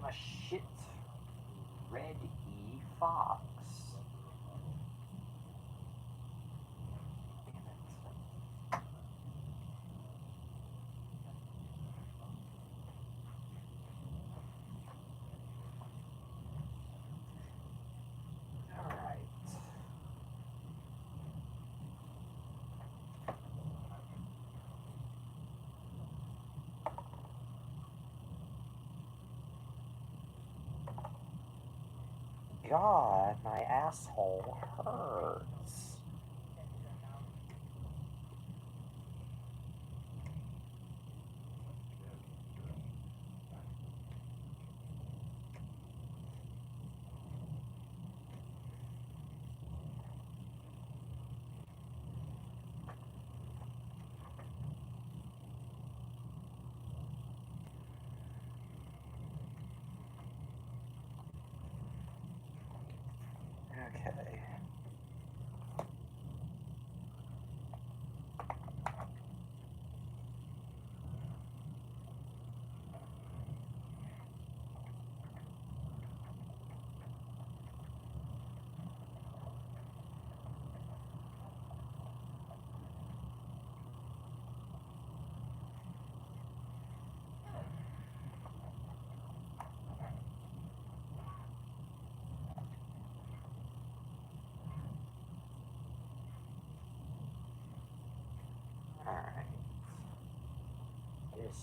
My shit. Red E Fox. Damn it. Alright. God, my asshole hurts. Okay. Alright. This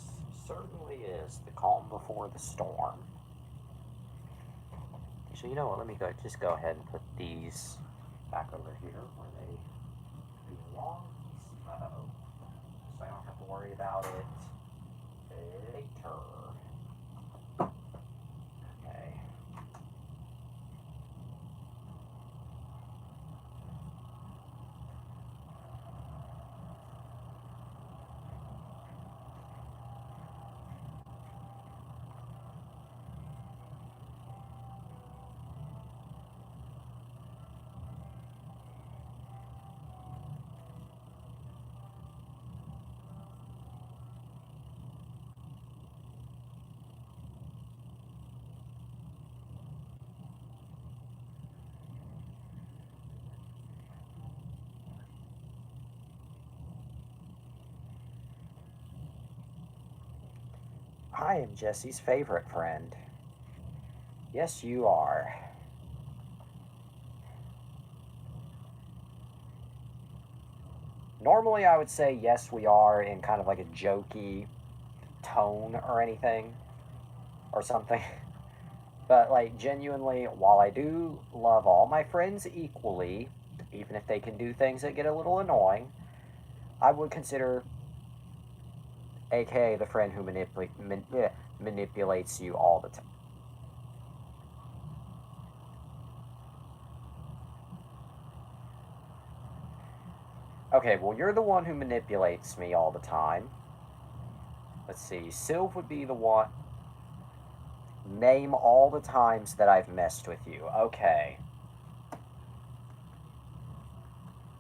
certainly is the calm before the storm. So you know what, let me just go ahead and put these back over here where they belong. So I don't have to worry about it later. Okay. I am Jesse's favorite friend. Yes, you are. Normally, I would say yes, we are in kind of like a jokey tone or anything or something. But, like, genuinely, while I do love all my friends equally, even if they can do things that get a little annoying, I would consider aka the friend who manipulates you all the time. Okay, well, you're the one who manipulates me all the time. Let's see, Sylv would be the one. Name all the times that I've messed with you. Okay.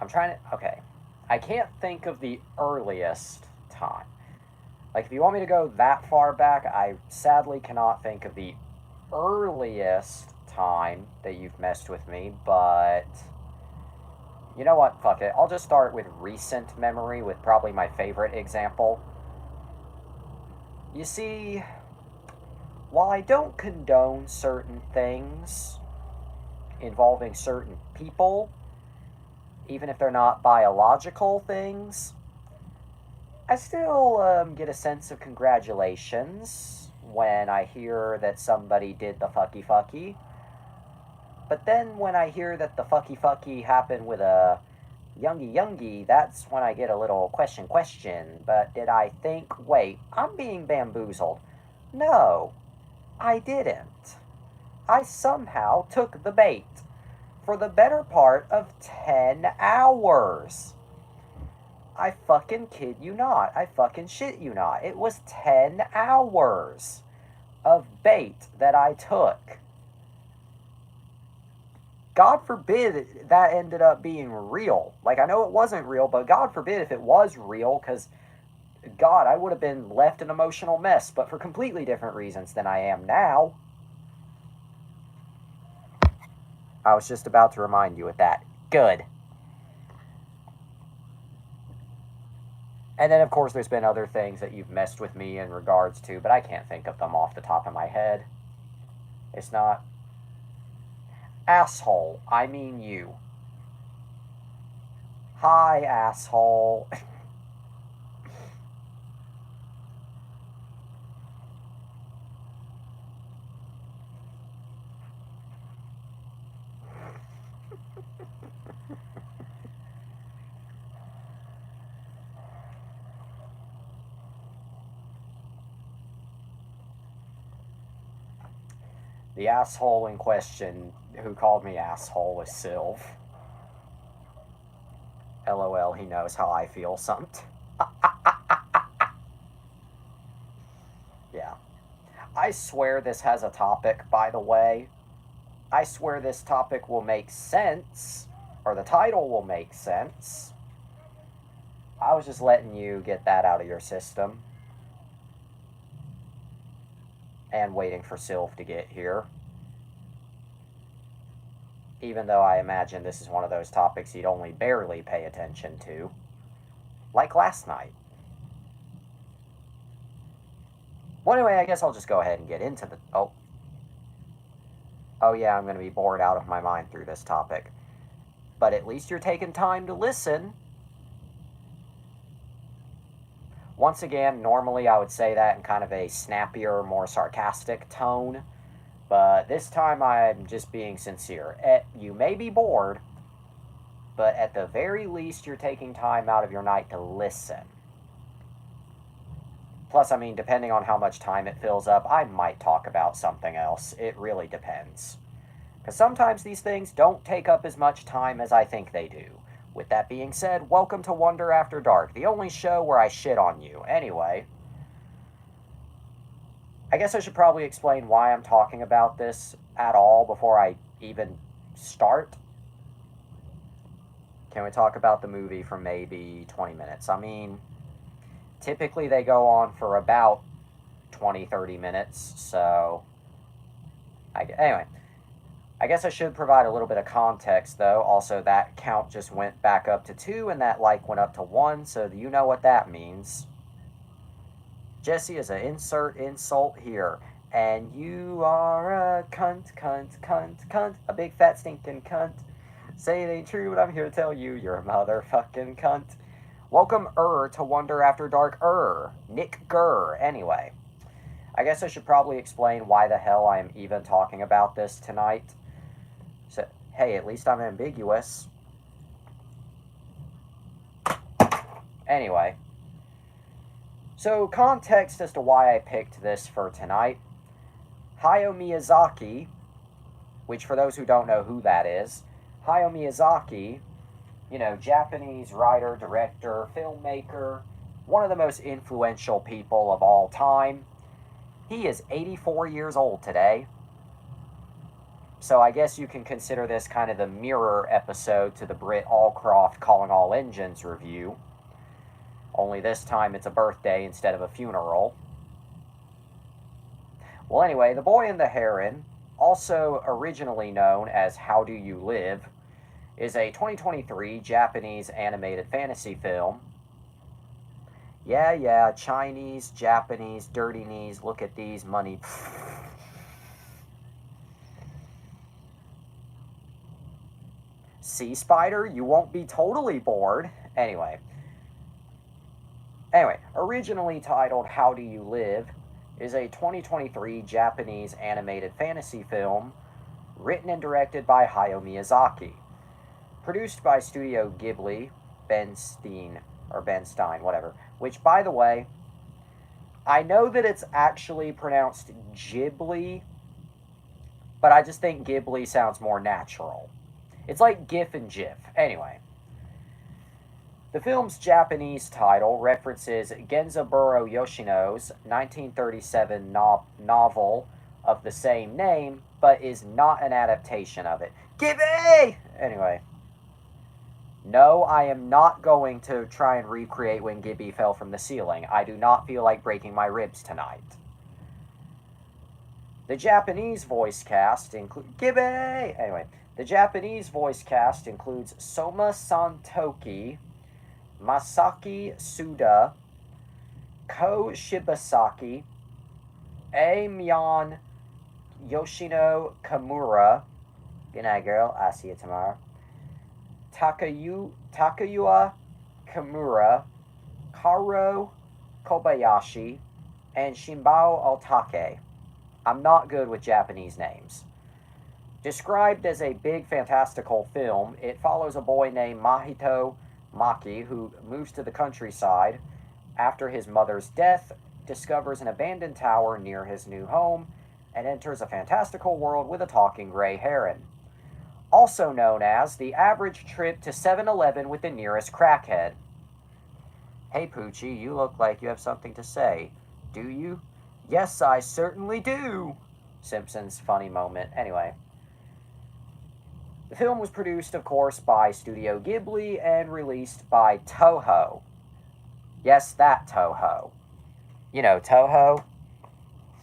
I'm trying to. Okay. I can't think of the earliest time. Like, if you want me to go that far back, I sadly cannot think of the earliest time that you've messed with me, but you know what? Fuck it. I'll just start with recent memory with probably my favorite example. You see, while I don't condone certain things involving certain people, even if they're not biological things, I still get a sense of congratulations when I hear that somebody did the fucky fucky. But then when I hear that the fucky fucky happened with a youngie youngie, that's when I get a little question. But did I think, wait, I'm being bamboozled? No, I didn't. I somehow took the bait for the better part of 10 hours. I fucking kid you not. I fucking shit you not. It was 10 hours of bait that I took. God forbid that ended up being real. Like, I know it wasn't real, but God forbid if it was real, because, God, I would have been left an emotional mess, but for completely different reasons than I am now. I was just about to remind you of that. Good. And then, of course, there's been other things that you've messed with me in regards to, but I can't think of them off the top of my head. It's not... Asshole. I mean you. Hi, asshole. The asshole in question who called me asshole was Sylv. LOL, he knows how I feel something. Yeah. I swear this has a topic, by the way. I swear this topic will make sense, or the title will make sense. I was just letting you get that out of your system. And waiting for Sylv to get here. Even though I imagine this is one of those topics he'd only barely pay attention to. Like last night. Well, anyway, I guess I'll just go ahead and get into the... Oh yeah, I'm going to be bored out of my mind through this topic. But at least you're taking time to listen. Once again, normally I would say that in kind of a snappier, more sarcastic tone. But this time I'm just being sincere. You may be bored, but at the very least you're taking time out of your night to listen. Plus, I mean, depending on how much time it fills up, I might talk about something else. It really depends. Because sometimes these things don't take up as much time as I think they do. With that being said, welcome to Wonder After Dark, the only show where I shit on you. Anyway, I guess I should probably explain why I'm talking about this at all before I even start. Can we talk about the movie for maybe 20 minutes? I mean, typically they go on for about 20-30 minutes, so... Anyway, I guess I should provide a little bit of context, though. Also, that count just went back up to 2, and that like went up to 1, so you know what that means. Jesse is an insert insult here. And you are a cunt, cunt, cunt, cunt. A big fat stinking cunt. Say it ain't true, but I'm here to tell you you're a motherfucking cunt. Welcome, to Wonder After Dark, Nick Gurr. Anyway, I guess I should probably explain why the hell I am even talking about this tonight. So, hey, at least I'm ambiguous. Anyway. So, context as to why I picked this for tonight. Hayao Miyazaki, which for those who don't know who that is, Hayao Miyazaki, you know, Japanese writer, director, filmmaker, one of the most influential people of all time. He is 84 years old today. So I guess you can consider this kind of the mirror episode to the Britt Allcroft Calling All Engines review. Only this time it's a birthday instead of a funeral. Well, anyway, The Boy and the Heron, also originally known as How Do You Live, is a 2023 Japanese animated fantasy film. Yeah, Chinese, Japanese, dirty knees, look at these money. See, Spider, you won't be totally bored. Anyway, originally titled How Do You Live, is a 2023 Japanese animated fantasy film written and directed by Hayao Miyazaki. Produced by Studio Ghibli, Ben Stein, whatever. Which, by the way, I know that it's actually pronounced Ghibli, but I just think Ghibli sounds more natural. It's like GIF and GIF. Anyway. The film's Japanese title references Genzaburo Yoshino's 1937 novel of the same name, but is not an adaptation of it. Gibby! Anyway. No, I am not going to try and recreate when Gibby fell from the ceiling. I do not feel like breaking my ribs tonight. The Japanese voice cast include... Gibby! Anyway, The Japanese voice cast includes Soma Santoki, Masaki Suda, Ko Shibasaki, A. Myon Yoshino Kamura. Good night, girl. I'll see you tomorrow. Takayua Kimura, Karo Kobayashi, and Shimbao Altake. I'm not good with Japanese names. Described as a big fantastical film, it follows a boy named Mahito Maki who moves to the countryside after his mother's death, discovers an abandoned tower near his new home, and enters a fantastical world with a talking gray heron. Also known as the average trip to 7-Eleven with the nearest crackhead. Hey Poochie, you look like you have something to say. Do you? Yes, I certainly do. Simpsons funny moment. Anyway. The film was produced, of course, by Studio Ghibli and released by Toho. Yes, that Toho. You know, Toho?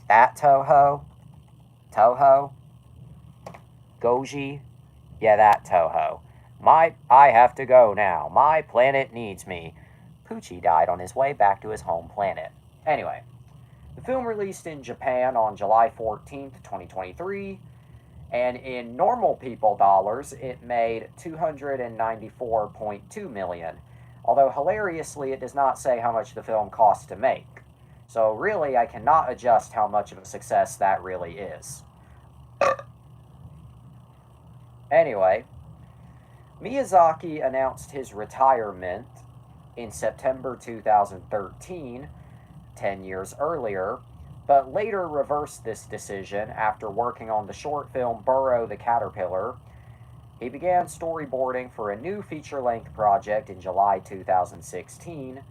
That Toho? Toho? Goji? Yeah, that Toho. I have to go now. My planet needs me. Poochie died on his way back to his home planet. Anyway, the film released in Japan on July 14th, 2023, and in normal people dollars, it made $294.2 million. Although hilariously, it does not say how much the film cost to make. So really, I cannot adjust how much of a success that really is. Anyway, Miyazaki announced his retirement in September 2013, 10 years earlier, but later reversed this decision after working on the short film Burrow the Caterpillar. He began storyboarding for a new feature-length project in July 2016,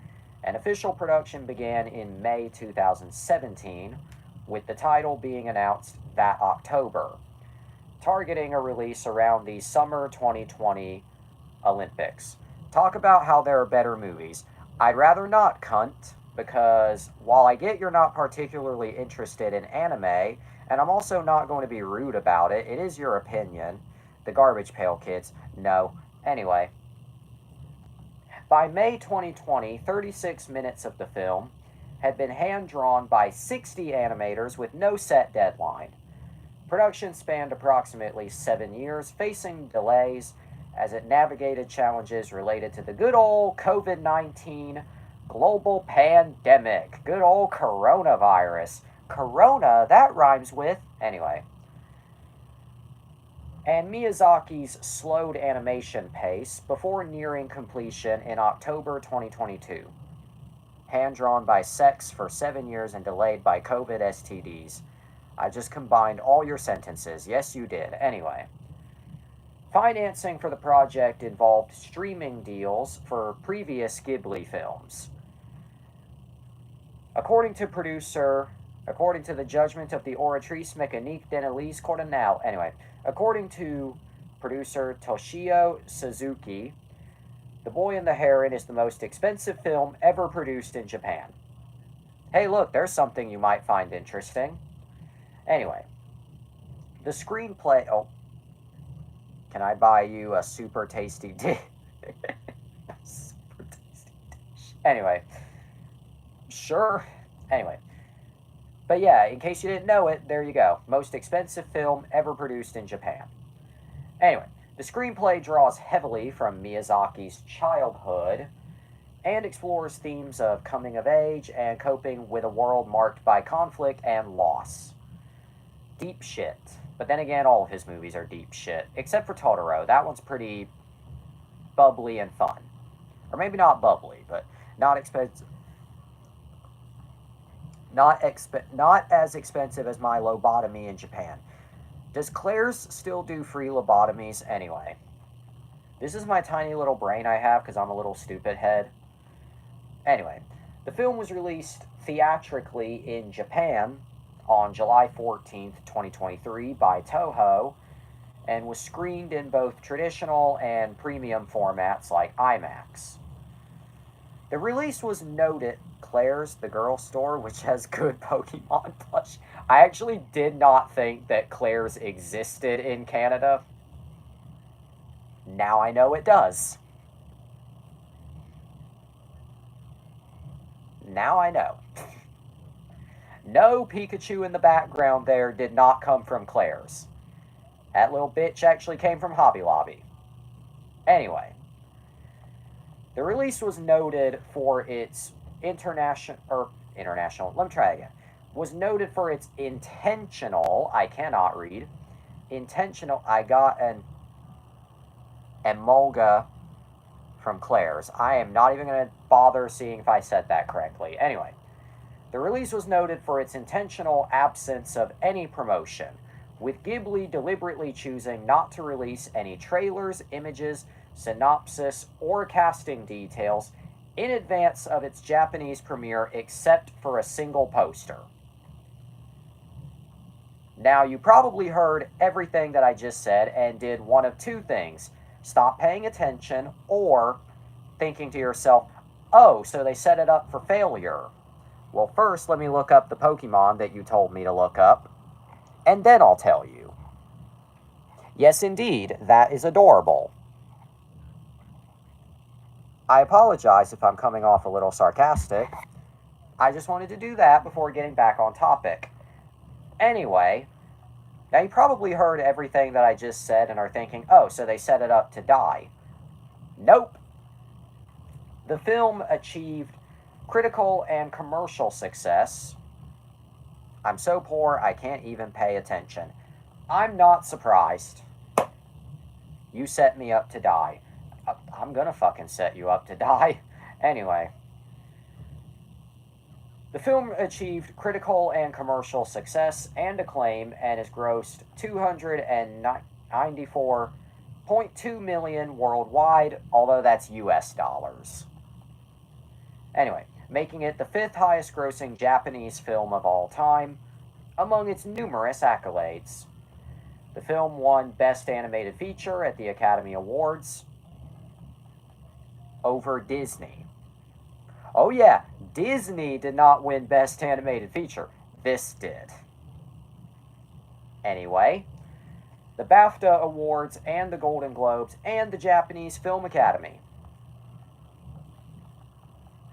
and official production began in May 2017, with the title being announced that October, targeting a release around the summer 2020 Olympics. Talk about how there are better movies. I'd rather not, cunt, because while I get you're not particularly interested in anime, and I'm also not going to be rude about it, it is your opinion. The Garbage Pail Kids. No. Anyway. By May 2020, 36 minutes of the film had been hand-drawn by 60 animators with no set deadline. Production spanned approximately 7 years, facing delays as it navigated challenges related to the good old COVID-19 global pandemic. Good old coronavirus. Corona, that rhymes with... Anyway. And Miyazaki's slowed animation pace before nearing completion in October 2022. Hand-drawn by sex for 7 years and delayed by COVID STDs. I just combined all your sentences. Yes, you did. Anyway. Financing for the project involved streaming deals for previous Ghibli films. According to the judgment of the Oratrice Mécanique d'Analyse Cordonale. Anyway, according to producer Toshio Suzuki, The Boy and the Heron is the most expensive film ever produced in Japan. Hey, look, there's something you might find interesting. Anyway, the screenplay... Oh, can I buy you a super tasty dish? Super tasty dish. Anyway, sure. Anyway. But yeah, in case you didn't know it, there you go. Most expensive film ever produced in Japan. Anyway, the screenplay draws heavily from Miyazaki's childhood and explores themes of coming of age and coping with a world marked by conflict and loss. Deep shit. But then again, all of his movies are deep shit. Except for Totoro. That one's pretty bubbly and fun. Or maybe not bubbly, but not expensive. Not as expensive as my lobotomy in Japan. Does Claire's still do free lobotomies? Anyway. This is my tiny little brain I have because I'm a little stupid head. Anyway. The film was released theatrically in Japan on July 14th, 2023 by Toho, and was screened in both traditional and premium formats like IMAX. The release was noted Claire's, the girl store, which has good Pokemon plush. I actually did not think that Claire's existed in Canada. Now I know it does. Now I know. No, Pikachu in the background there did not come from Claire's. That little bitch actually came from Hobby Lobby. Anyway, the release was noted for its international, let me try again, was noted for its intentional, I cannot read, intentional, I got an emulga from Claire's. I am not even going to bother seeing if I said that correctly. Anyway, the release was noted for its intentional absence of any promotion, with Ghibli deliberately choosing not to release any trailers, images, synopsis, or casting details in advance of its Japanese premiere except for a single poster. Now, you probably heard everything that I just said and did one of two things: stop paying attention, or thinking to yourself, oh, so they set it up for failure. Well, first, let me look up the Pokemon that you told me to look up, and then I'll tell you. Yes, indeed, that is adorable. I apologize if I'm coming off a little sarcastic. I just wanted to do that before getting back on topic. Anyway, now you probably heard everything that I just said and are thinking, oh, so they set it up to die. Nope. The film achieved critical and commercial success. I'm so poor I can't even pay attention. I'm not surprised. You set me up to die. I'm gonna fucking set you up to die. Anyway. The film achieved critical and commercial success and acclaim and has grossed $294.2 million worldwide, although that's US dollars. Anyway, making it the 5th highest grossing Japanese film of all time, among its numerous accolades. The film won Best Animated Feature at the Academy Awards over Disney. Oh yeah, Disney did not win Best Animated Feature. This did. Anyway, the BAFTA Awards and the Golden Globes and the Japanese Film Academy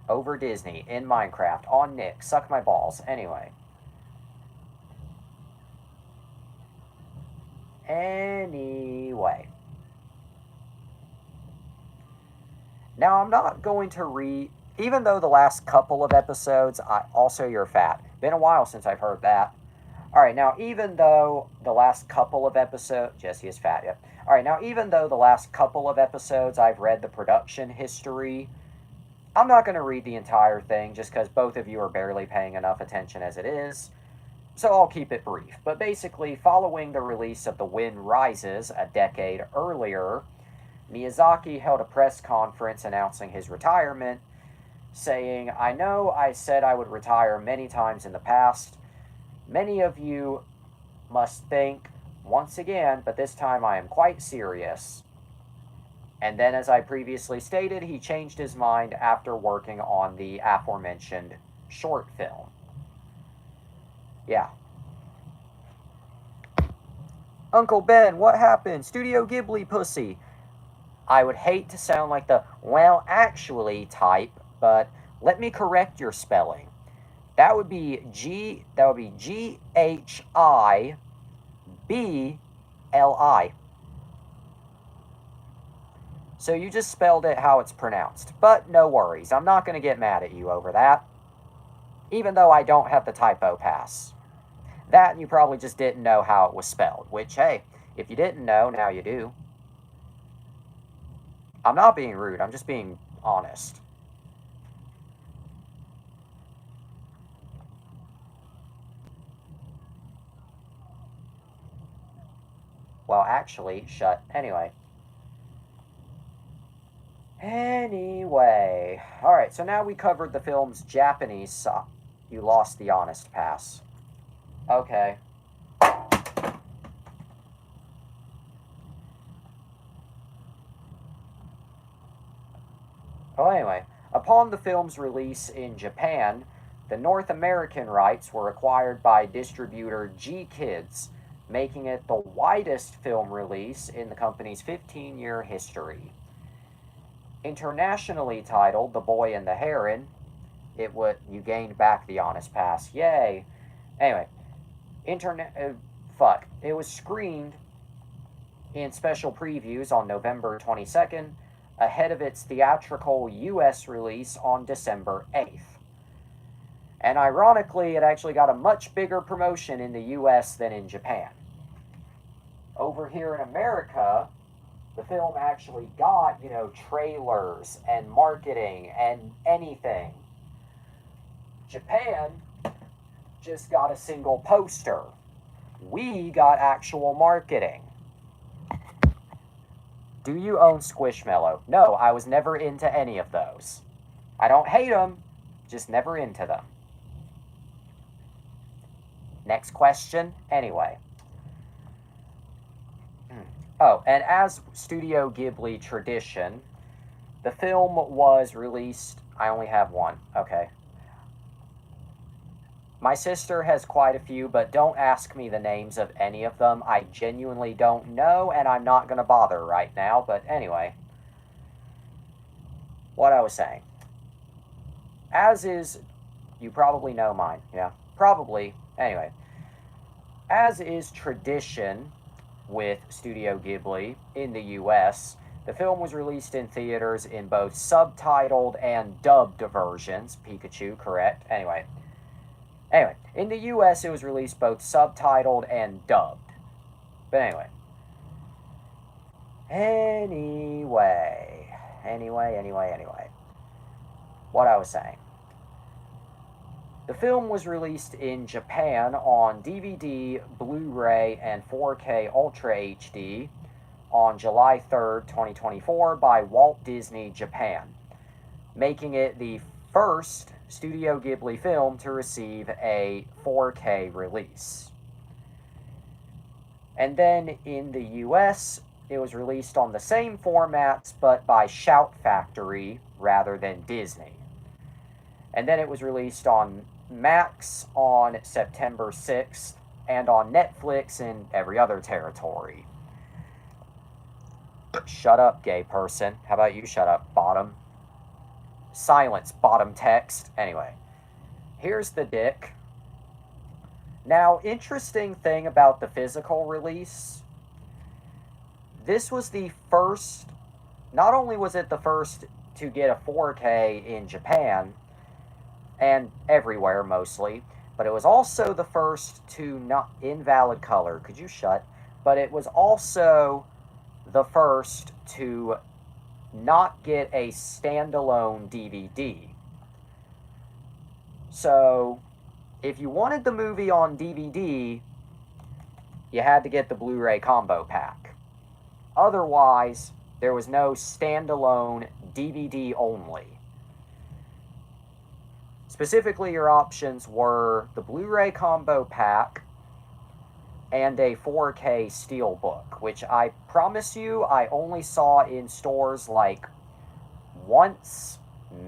over Disney in Minecraft on Nick. Suck my balls. Anyway. Now, I'm not going to read, even though the last couple of episodes, also you're fat. Been a while since I've heard that. Alright, now, even though the last couple of episodes, Jesse is fat, yep. Alright, now, even though the last couple of episodes I've read the production history, I'm not going to read the entire thing just because both of you are barely paying enough attention as it is. So I'll keep it brief. But basically, following the release of The Wind Rises a decade earlier, Miyazaki held a press conference announcing his retirement, saying, I know I said I would retire many times in the past. Many of you must think, once again, but this time I am quite serious. And then, as I previously stated, he changed his mind after working on the aforementioned short film. Yeah. Uncle Ben, what happened? Studio Ghibli pussy. I would hate to sound like the, well, actually type, but let me correct your spelling. That would be Ghibli. So you just spelled it how it's pronounced. But no worries, I'm not going to get mad at you over that. Even though I don't have the typo pass. That and you probably just didn't know how it was spelled. Which, hey, if you didn't know, now you do. I'm not being rude, I'm just being honest. Well, actually, anyway. Alright, so now we covered the film's Japanese side. You lost the honest pass. Okay. Well, anyway, upon the film's release in Japan, the North American rights were acquired by distributor G Kids, making it the widest film release in the company's 15-year history. Internationally titled The Boy and the Heron, you gained back the honest pass. Yay. Anyway, it was screened in special previews on November 22nd, ahead of its theatrical US release on December 8th. And ironically, it actually got a much bigger promotion in the US than in Japan. Over here in America, the film actually got, trailers and marketing and anything. Japan just got a single poster. We got actual marketing. Do you own Squishmallow? No, I was never into any of those. I don't hate them, just never into them. Next question, anyway. Oh, and as Studio Ghibli tradition, the film was released... I only have one. Okay. My sister has quite a few, but don't ask me the names of any of them. I genuinely don't know, and I'm not going to bother right now. But anyway, what I was saying. As is... You probably know mine. Yeah, probably. Anyway. As is tradition with Studio Ghibli in the US, the film was released in theaters in both subtitled and dubbed versions. Pikachu, correct. Anyway, in the US it was released both subtitled and dubbed. But anyway. What I was saying. The film was released in Japan on DVD, Blu-ray, and 4K Ultra HD on July 3rd, 2024 by Walt Disney Japan, making it the first Studio Ghibli film to receive a 4K release. And then in the US, it was released on the same formats but by Shout Factory rather than Disney. And then it was released on Max on September 6th, and on Netflix in every other territory. Shut up, gay person. How about you shut up, bottom? Silence, bottom text. Anyway, here's the dick. Now, interesting thing about the physical release, this was the first, not only was it the first to get a 4K in Japan, and everywhere mostly, but it was also the first to not invalid color. Could you shut? But it was also the first to not get a standalone DVD. So, if you wanted the movie on DVD, you had to get the Blu-ray combo pack. Otherwise, there was no standalone DVD only. Specifically, your options were the Blu-ray combo pack and a 4K Steelbook, which I promise you I only saw in stores like once,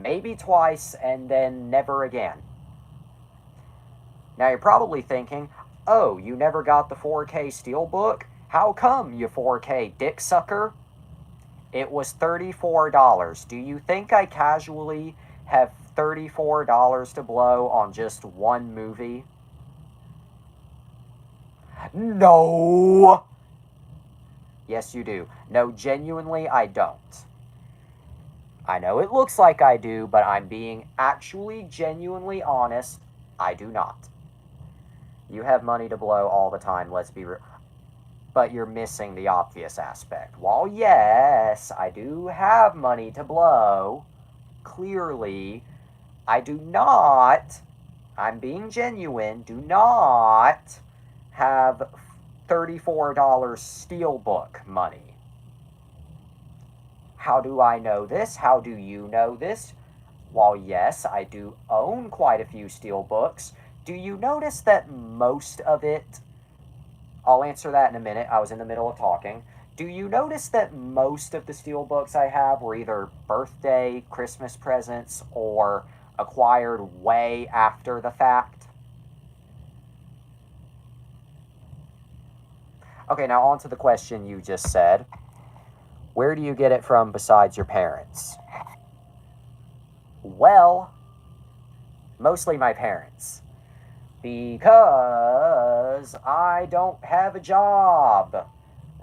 maybe twice, and then never again. Now you're probably thinking, oh, you never got the 4K Steelbook? How come, you 4K dick sucker? It was $34. Do you think I casually have $34 to blow on just one movie? No! Yes, you do. No, genuinely, I don't. I know it looks like I do, but I'm being actually genuinely honest. I do not. You have money to blow all the time, let's be real. But you're missing the obvious aspect. While yes, I do have money to blow, clearly, I do not, I'm being genuine, do not have $34 Steelbook money. How do I know this? How do you know this? While yes, I do own quite a few Steelbooks, do you notice that most of it, I'll answer that in a minute, I was in the middle of talking. Do you notice that most of the Steelbooks I have were either birthday, Christmas presents, or acquired way after the fact? Okay, now on to the question you just said. Where do you get it from besides your parents? Well, mostly my parents. Because I don't have a job.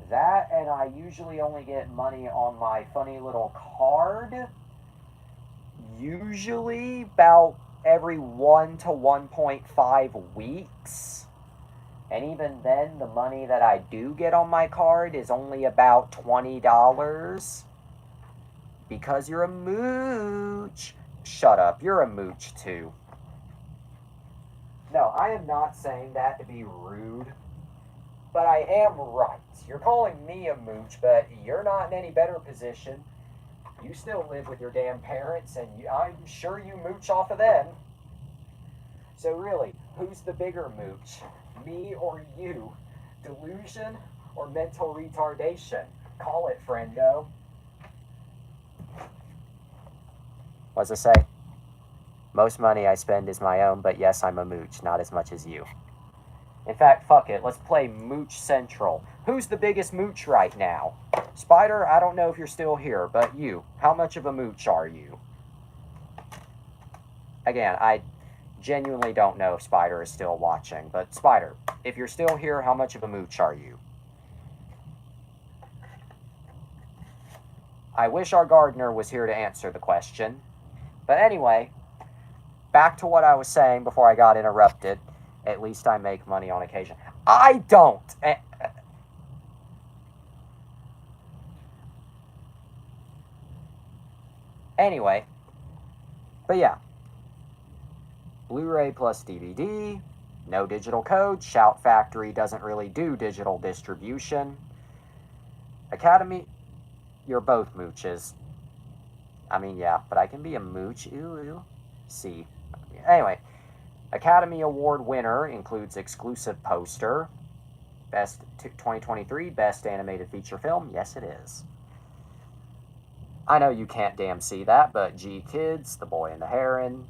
That, and I usually only get money on my funny little card. Usually about every 1 to 1.5 weeks. And even then, the money that I do get on my card is only about $20. Because you're a mooch. Shut up, you're a mooch too. No, I am not saying that to be rude, but I am right. You're calling me a mooch, but you're not in any better position. You still live with your damn parents, and I'm sure you mooch off of them. So really, who's the bigger mooch? Me or you? Delusion or mental retardation? Call it, friendo. What's it say? Most money I spend is my own, but yes, I'm a mooch, not as much as you. In fact, fuck it, let's play Mooch Central. Who's the biggest mooch right now? Spider, I don't know if you're still here, but you, how much of a mooch are you? Again, I genuinely don't know if Spider is still watching, but Spider, if you're still here, how much of a mooch are you? I wish our gardener was here to answer the question. But anyway, back to what I was saying before I got interrupted. At least I make money on occasion. I don't! Anyway. But yeah. Blu-ray plus DVD. No digital code. Shout Factory doesn't really do digital distribution. Academy. You're both mooches. I mean, yeah, but I can be a mooch. Ooh. See. Anyway. Academy Award winner includes exclusive poster. Best 2023 Best Animated Feature Film. Yes, it is. I know you can't damn see that, but G Kids, The Boy and the Heron,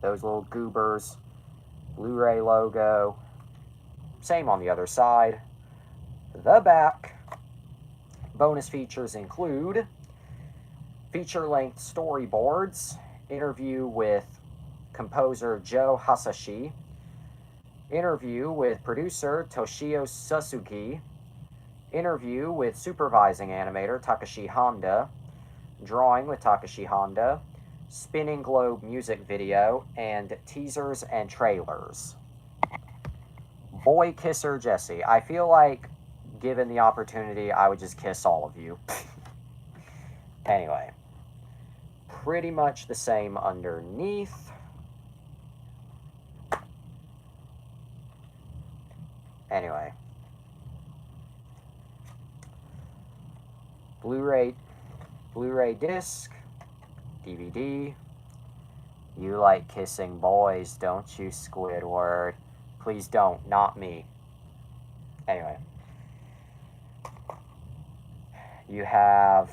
those little goobers, Blu-ray logo. Same on the other side. The back. Bonus features include feature-length storyboards, interview with composer Joe Hasashi, interview with producer Toshio Suzuki, interview with supervising animator Takashi Honda, drawing with Takashi Honda, Spinning Globe music video, and teasers and trailers. Boy Kisser Jesse. I feel like, given the opportunity, I would just kiss all of you. Anyway. Pretty much the same underneath. Anyway. Blu-ray disc, DVD. You like kissing boys, don't you, Squidward? Please don't, not me. Anyway. You have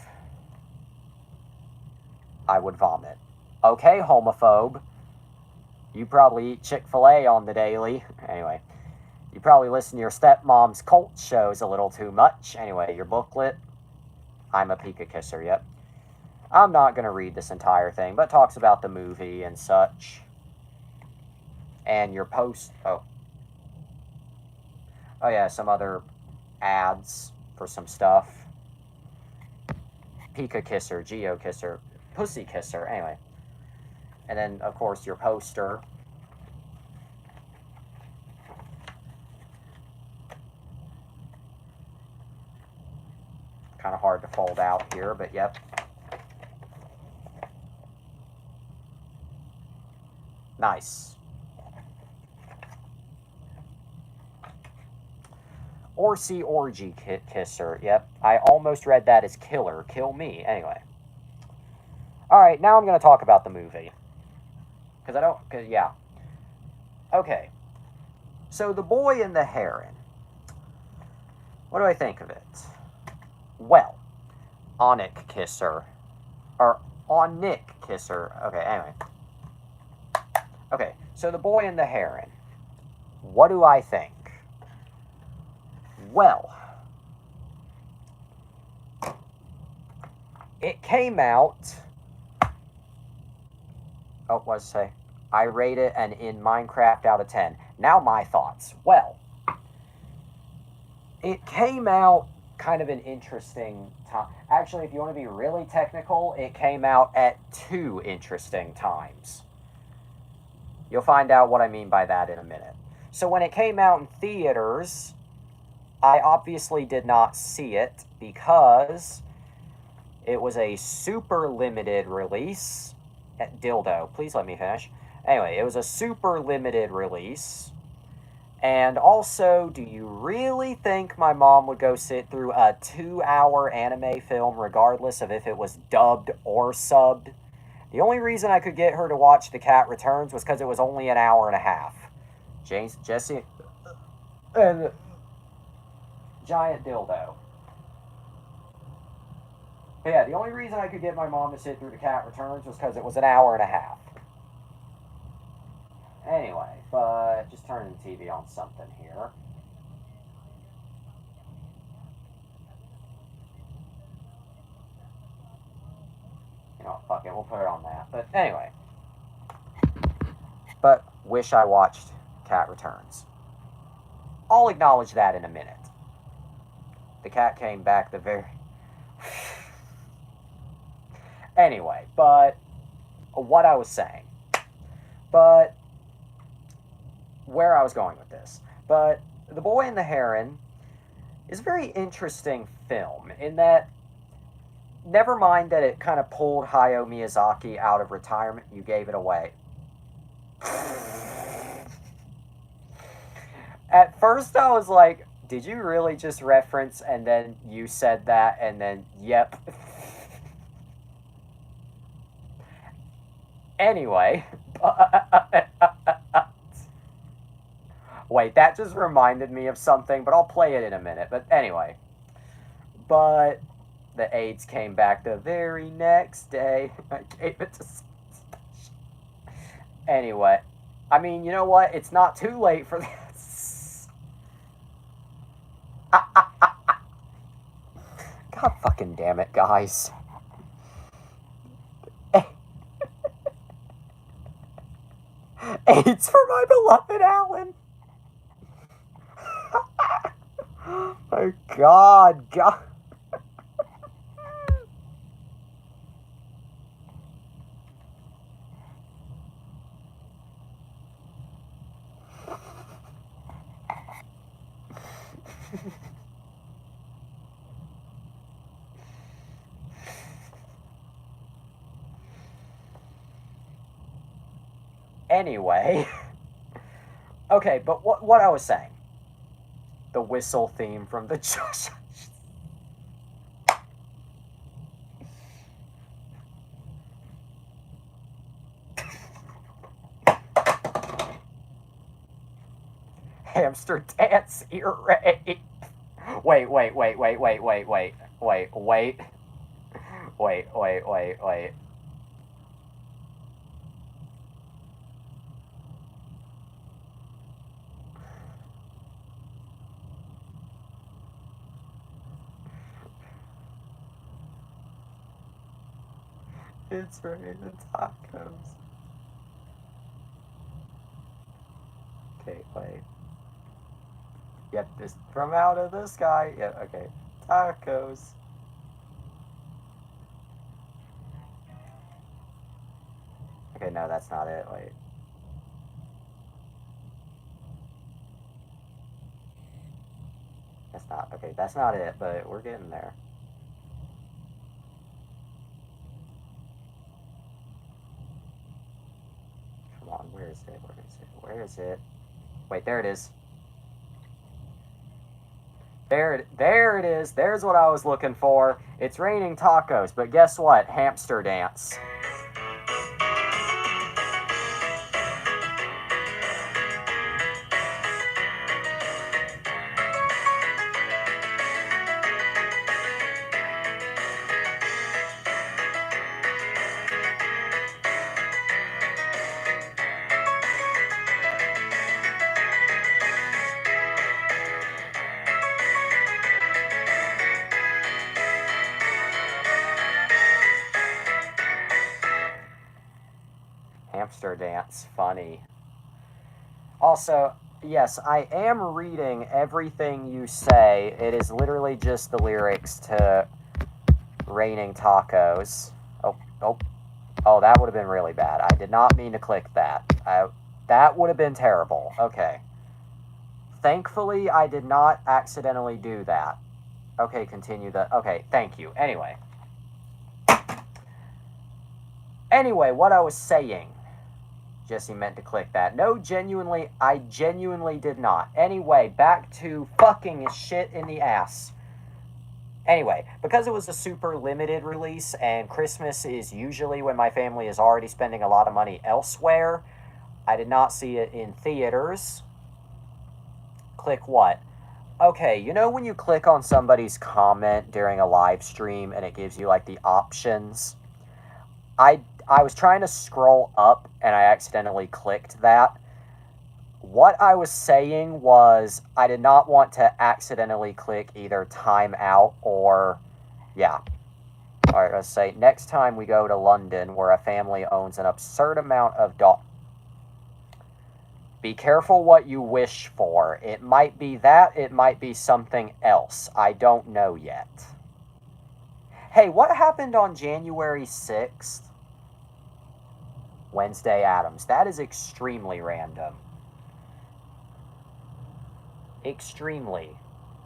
I would vomit. Okay, homophobe. You probably eat Chick-fil-A on the daily. Anyway. You probably listen to your stepmom's cult shows a little too much. Anyway, your booklet. I'm a Pika Kisser, yep. I'm not going to read this entire thing, but talks about the movie and such. And your post... Oh yeah, some other ads for some stuff. Pika Kisser, Geo Kisser, Pussy Kisser, anyway. And then, of course, your poster. Kind of hard to fold out here, but yep. Nice. Orsi Orgy Kisser. Yep. I almost read that as killer. Kill me. Anyway. Alright, now I'm going to talk about the movie. Yeah. Okay. So, The Boy and the Heron. What do I think of it? Well, Onic Kisser. Or Onic Kisser. Okay, anyway. Okay, so The Boy and the Heron. What do I think? Well, it came out. Oh, what did I say? I rate it an in Minecraft out of 10. Now my thoughts. Well, it came out kind of an interesting time. Actually, if you want to be really technical, it came out at 2 interesting times. You'll find out what I mean by that in a minute. So when it came out in theaters, I obviously did not see it because it was a super limited release. Dildo, please let me finish. Anyway, it was a super limited release. And also, do you really think my mom would go sit through a 2-hour anime film regardless of if it was dubbed or subbed? The only reason I could get her to watch The Cat Returns was because it was only an hour and a half. Jesse, and giant dildo. But yeah, the only reason I could get my mom to sit through The Cat Returns was because it was an hour and a half. Anyway, but just turning the TV on something here. You know, fuck it, we'll put it on that. But anyway. But wish I watched Cat Returns. I'll acknowledge that in a minute. The cat came back the very... Anyway, but what I was saying. But where I was going with this. But The Boy and the Heron is a very interesting film in that, never mind that it kind of pulled Hayao Miyazaki out of retirement, you gave it away. At first I was like, did you really just reference, and then you said that, and then, yep. Anyway. Wait, that just reminded me of something, but I'll play it in a minute. But anyway. But the AIDS came back the very next day. I gave it to... Anyway. I mean, you know what? It's not too late for this. God fucking damn it, guys. AIDS for my beloved Alan. Oh God. Anyway. Okay, but what I was saying. The whistle theme from the Josh. Hamster dance ear rape. Wait. It's raining tacos. Okay, wait. Get this from out of the sky. Yeah, okay. Tacos. Okay, no, that's not it. Wait. That's not, okay, that's not it, but we're getting there. Come on, where is it? Where is it? Where is it? Wait, there it is. There it is. There's what I was looking for. It's raining tacos, but guess what? Hamster dance. monster dance funny. Also, yes, I am reading everything you say. It is literally just the lyrics to Raining Tacos. Oh, that would have been really bad. I did not mean to click that. That would have been terrible. Okay. Thankfully, I did not accidentally do that. Okay, continue the... Okay, thank you. Anyway, what I was saying... Jesse meant to click that. No, I genuinely did not. Anyway, back to fucking shit in the ass. Anyway, because it was a super limited release, and Christmas is usually when my family is already spending a lot of money elsewhere, I did not see it in theaters. Click what? Okay, you know when you click on somebody's comment during a live stream and it gives you like the options? I was trying to scroll up and I accidentally clicked that. What I was saying was I did not want to accidentally click either time out or, yeah. Alright, let's say next time we go to London where a family owns an absurd amount of dogs. Be careful what you wish for. It might be that, it might be something else. I don't know yet. Hey, what happened on January 6th? Wednesday Addams. That is extremely random. Extremely.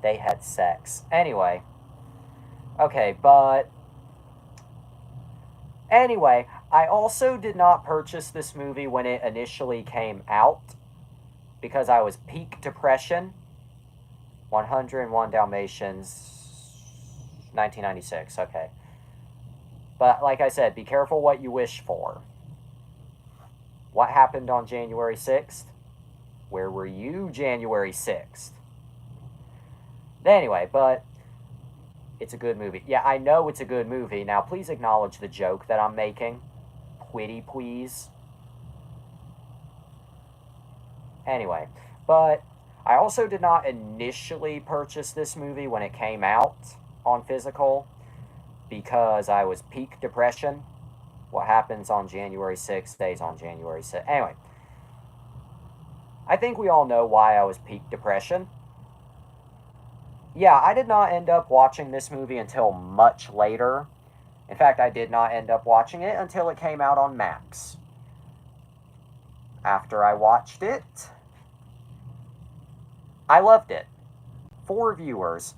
They had sex. Anyway. Okay, but... Anyway, I also did not purchase this movie when it initially came out because I was peak depression. 101 Dalmatians, 1996, okay. But like I said, be careful what you wish for. What happened on January 6th? Where were you January 6th? Anyway, but it's a good movie. Yeah, I know it's a good movie. Now, please acknowledge the joke that I'm making. Pretty please. Anyway, but I also did not initially purchase this movie when it came out on physical because I was peak depression. What happens on January 6th stays on January 6th. Anyway, I think we all know why I was peak depression. Yeah, I did not end up watching this movie until much later. In fact, I did not end up watching it until it came out on Max. After I watched it, I loved it. 4 viewers.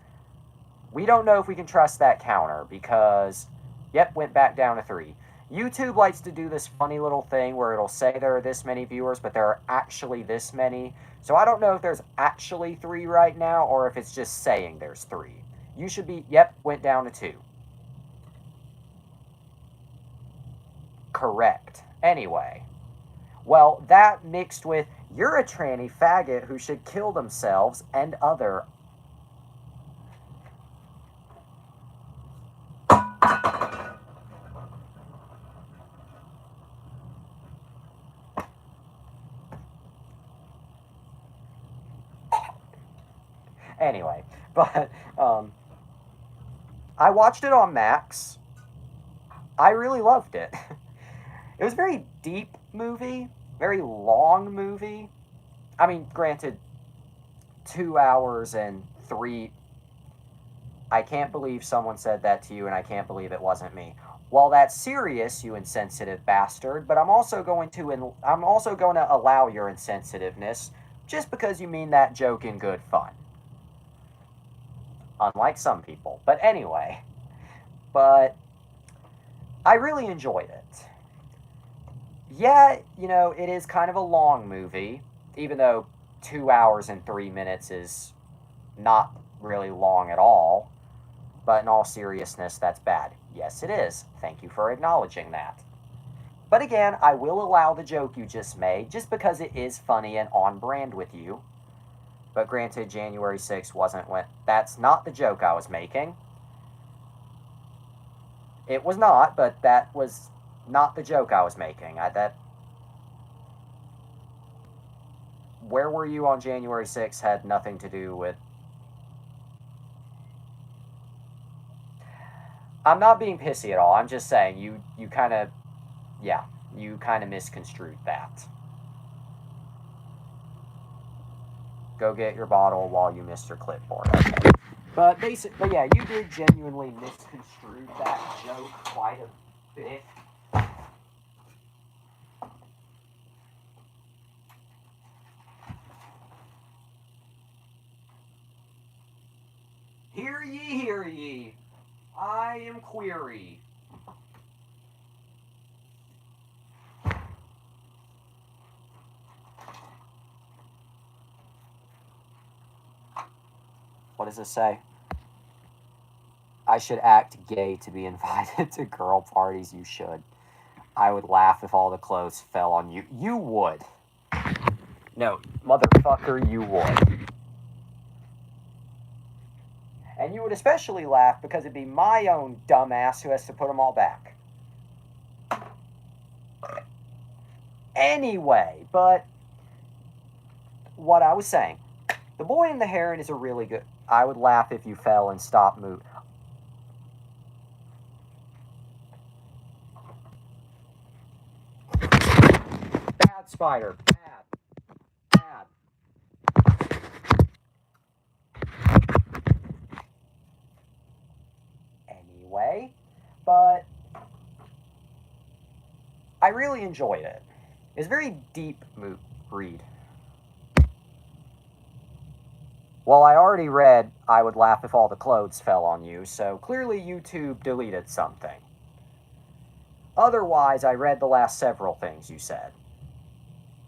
We don't know if we can trust that counter because, yep, went back down to 3. YouTube likes to do this funny little thing where it'll say there are this many viewers, but there are actually this many. So I don't know if there's actually 3 right now or if it's just saying there's 3. You should be, yep, went down to 2. Correct. Anyway. Well, that mixed with, you're a tranny faggot who should kill themselves and other... Anyway, but, I watched it on Max. I really loved it. It was a very deep movie, very long movie. I mean, granted, 2 hours and 3... I can't believe someone said that to you, and I can't believe it wasn't me. Well, that's serious, you insensitive bastard, but I'm also going to allow your insensitiveness just because you mean that joke in good fun. Unlike some people. But anyway, I really enjoyed it. Yeah, you know, it is kind of a long movie, even though 2 hours and 3 minutes is not really long at all. But in all seriousness, that's bad. Yes, it is. Thank you for acknowledging that. But again, I will allow the joke you just made, just because it is funny and on brand with you. But granted, January 6th wasn't when... That's not the joke I was making. It was not, but that was not the joke I was making. Where were you on January 6th had nothing to do with... I'm not being pissy at all. I'm just saying, you kind of... Yeah. You kind of misconstrued that. Go get your bottle while you miss your clipboard. Okay. But basically, yeah, you did genuinely misconstrue that joke quite a bit. Hear ye, I am query. What does this say? I should act gay to be invited to girl parties. You should. I would laugh if all the clothes fell on you. You would. No, motherfucker, you would. And you would especially laugh because it'd be my own dumbass who has to put them all back. Anyway, but what I was saying, The Boy and the Heron is a really good... I would laugh if you fell and stopped moving. Bad spider. Bad. Anyway, but I really enjoyed it. It's a very deep read. Well, I already read I would laugh if all the clothes fell on you, so clearly YouTube deleted something. Otherwise, I read the last several things you said.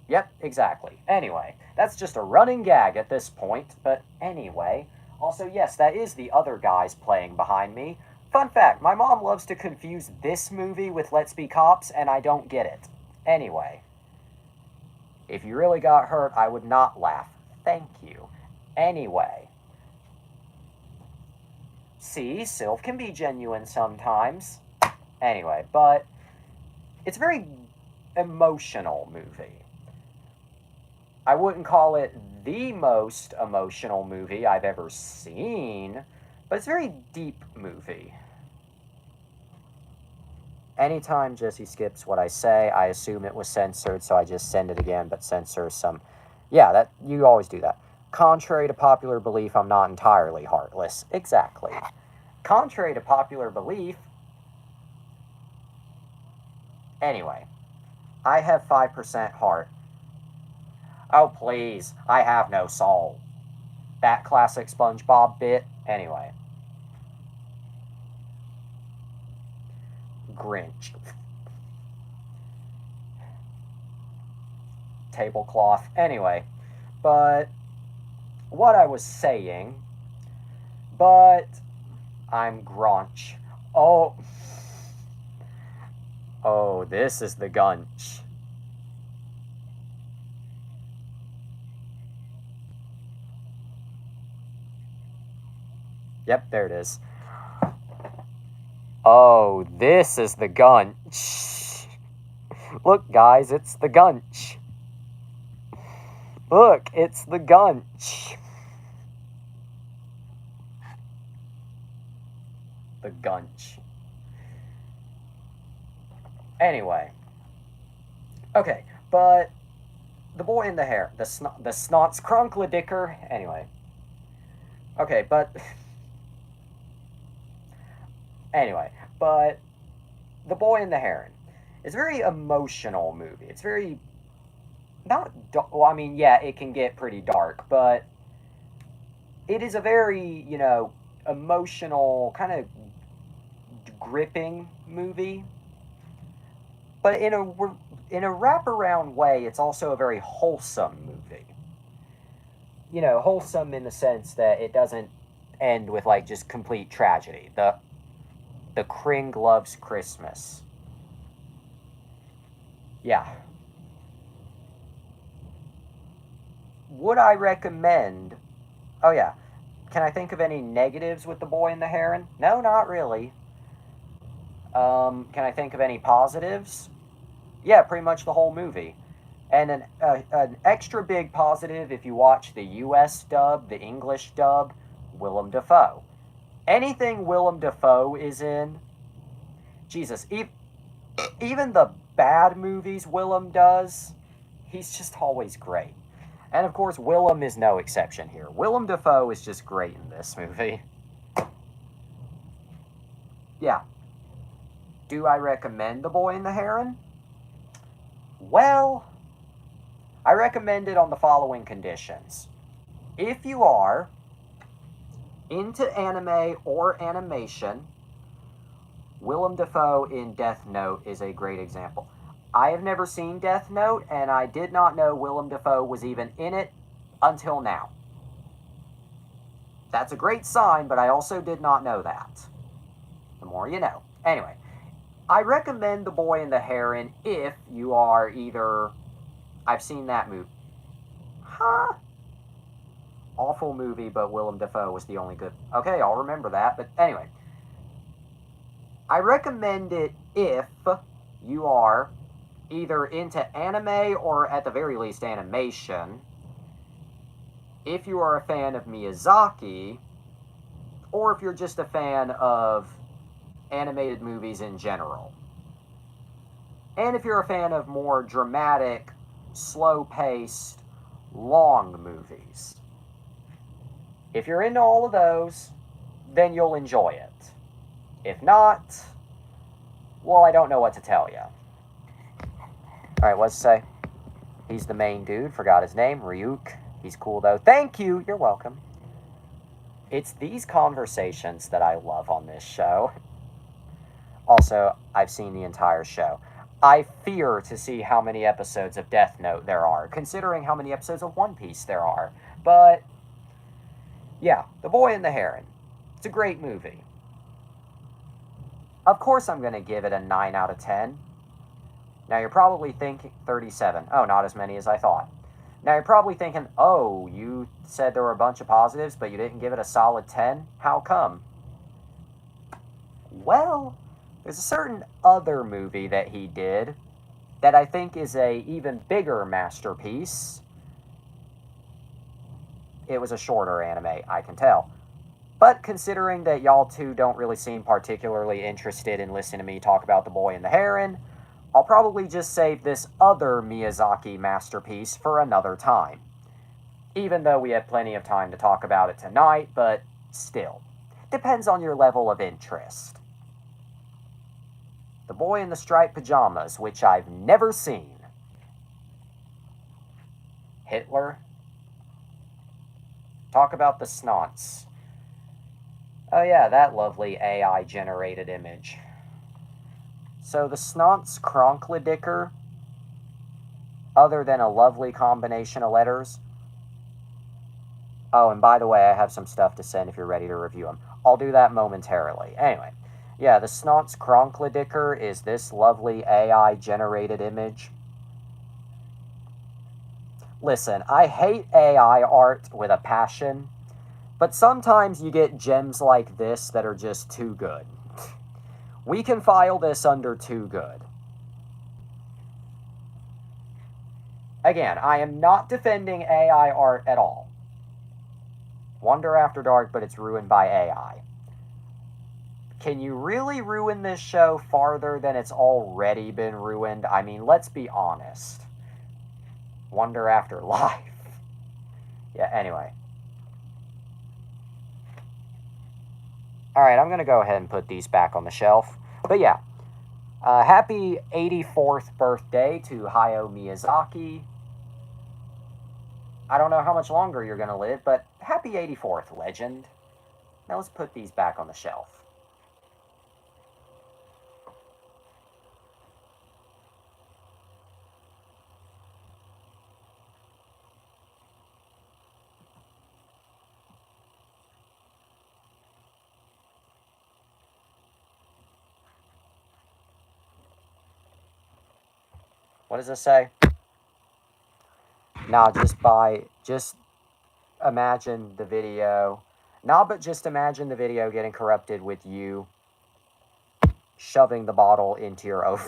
Yep, exactly. Anyway, that's just a running gag at this point, but anyway. Also, yes, that is the other guys playing behind me. Fun fact, my mom loves to confuse this movie with Let's Be Cops, and I don't get it. Anyway. If you really got hurt, I would not laugh. Thank you. Anyway. See, Sylph can be genuine sometimes. Anyway, but it's a very emotional movie. I wouldn't call it the most emotional movie I've ever seen, but it's a very deep movie. Anytime Jesse skips what I say, I assume it was censored, so I just send it again, but censor some... Yeah, that you always do that. Contrary to popular belief, I'm not entirely heartless. Exactly. Contrary to popular belief... Anyway, I have 5% heart. Oh, please, I have no soul. That classic SpongeBob bit. Anyway. Grinch. Tablecloth. Anyway, but what I was saying, but I'm Grunch. Oh, this is the Gunch. Yep, there it is. Oh, this is the Gunch. Look, guys, it's the Gunch. Look, it's the Gunch. The Gunch. Anyway. Okay, but The Boy and the Hare. The Snots Crunkle-Dicker. Anyway. Okay, but... Anyway, but The Boy and the Heron. It's a very emotional movie. It's very... Not... Well, I mean, yeah, it can get pretty dark, but... It is a very, you know, emotional, kind of gripping movie. But in a wraparound way, it's also a very wholesome movie. You know, wholesome in the sense that it doesn't end with, like, just complete tragedy. The Kring loves Christmas. Yeah. Would I recommend... Oh, yeah. Can I think of any negatives with The Boy and the Heron? No, not really. Can I think of any positives? Yeah, pretty much the whole movie. And an extra big positive, if you watch the US dub, the English dub, Willem Dafoe. Anything Willem Dafoe is in, Jesus, even the bad movies Willem does, he's just always great. And of course, Willem is no exception here. Willem Dafoe is just great in this movie. Yeah. Do I recommend The Boy and the Heron? Well, I recommend it on the following conditions. If you are into anime or animation, Willem Dafoe in Death Note is a great example. I have never seen Death Note, and I did not know Willem Dafoe was even in it until now. That's a great sign, but I also did not know that. The more you know. Anyway, I recommend The Boy and the Heron if you are either... I've seen that movie. Huh? Awful movie, but Willem Dafoe was the only good... Okay, I'll remember that, but anyway. I recommend it if you are either into anime or at the very least animation, if you are a fan of Miyazaki, or if you're just a fan of animated movies in general. And if you're a fan of more dramatic, slow-paced, long movies. If you're into all of those, then you'll enjoy it. If not, well, I don't know what to tell you. Alright, what's it say? He's the main dude. Forgot his name. Ryuk. He's cool, though. Thank you. You're welcome. It's these conversations that I love on this show. Also, I've seen the entire show. I fear to see how many episodes of Death Note there are, considering how many episodes of One Piece there are. But, yeah, The Boy and the Heron. It's a great movie. Of course I'm going to give it a 9 out of 10. Now you're probably thinking 37. Oh, not as many as I thought. Now you're probably thinking, oh, you said there were a bunch of positives, but you didn't give it a solid 10? How come? Well, there's a certain other movie that he did that I think is a even bigger masterpiece. It was a shorter anime, I can tell. But considering that y'all two don't really seem particularly interested in listening to me talk about The Boy and the Heron, I'll probably just save this other Miyazaki masterpiece for another time. Even though we have plenty of time to talk about it tonight, but still. Depends on your level of interest. The Boy in the Striped Pajamas, which I've never seen. Hitler? Talk about the snots. Oh yeah, that lovely AI-generated image. So the Snots Kronklidicker, other than a lovely combination of letters... Oh, and by the way, I have some stuff to send if you're ready to review them. I'll do that momentarily. Anyway, yeah, the Snots Kronklidicker is this lovely AI-generated image. Listen, I hate AI art with a passion, but sometimes you get gems like this that are just too good. We can file this under too good. Again, I am not defending AI art at all. Wonder After Dark, but it's ruined by AI. Can you really ruin this show farther than it's already been ruined? I mean, let's be honest. Wonder After Life. Yeah, anyway. Alright, I'm going to go ahead and put these back on the shelf. But yeah, happy 84th birthday to Hayao Miyazaki. I don't know how much longer you're going to live, but happy 84th, legend. Now let's put these back on the shelf. What does this say? Nah, just imagine the video. Nah, but just imagine the video getting corrupted with you shoving the bottle into your own.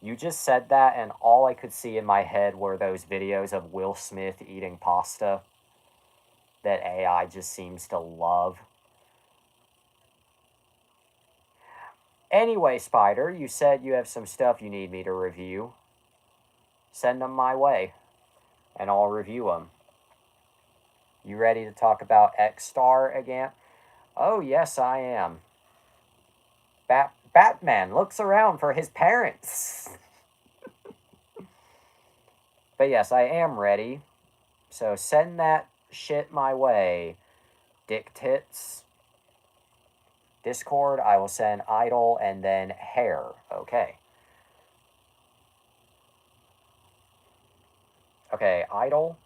You just said that, and all I could see in my head were those videos of Will Smith eating pasta. that AI just seems to love. Anyway, Spider, you said you have some stuff you need me to review. Send them my way, and I'll review them. You ready to talk about X-Star again? Oh, yes, I am. Batman looks around for his parents. But yes, I am ready. So send that shit my way, dick tits. Discord, I will send Idol and then Hair. Okay. Okay, Idol.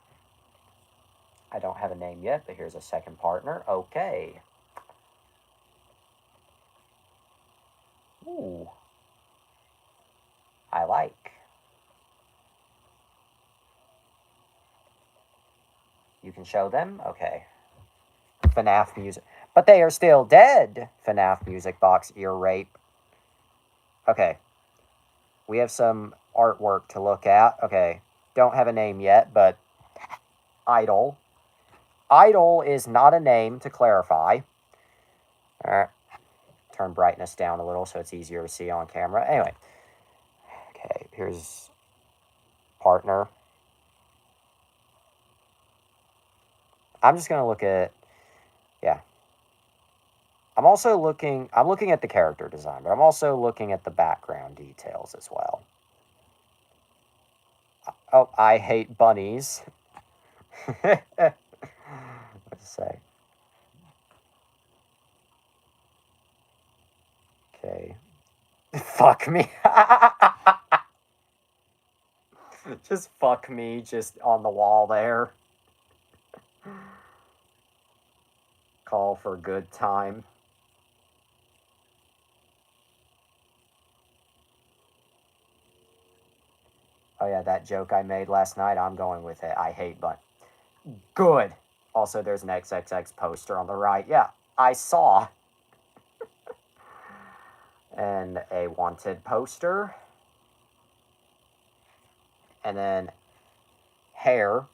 I don't have a name yet, but here's a second partner. Okay. Ooh. I like. You can show them? Okay. FNAF music. But they are still dead. FNAF music box ear rape. Okay. We have some artwork to look at. Okay. Don't have a name yet, but Idol. Idol is not a name, to clarify. Alright. Turn brightness down a little so it's easier to see on camera. Anyway. Okay, here's partner. I'm just going to look at, yeah. I'm looking at the character design, but I'm also looking at the background details as well. Oh, I hate bunnies. What to say? Okay. Fuck me. Just fuck me just on the wall there. Call for good time. Oh yeah, that joke I made last night, I'm going with it. I hate bunnies. Good. Also, there's an XXX poster on the right. Yeah, I saw. And a wanted poster. And then Hair.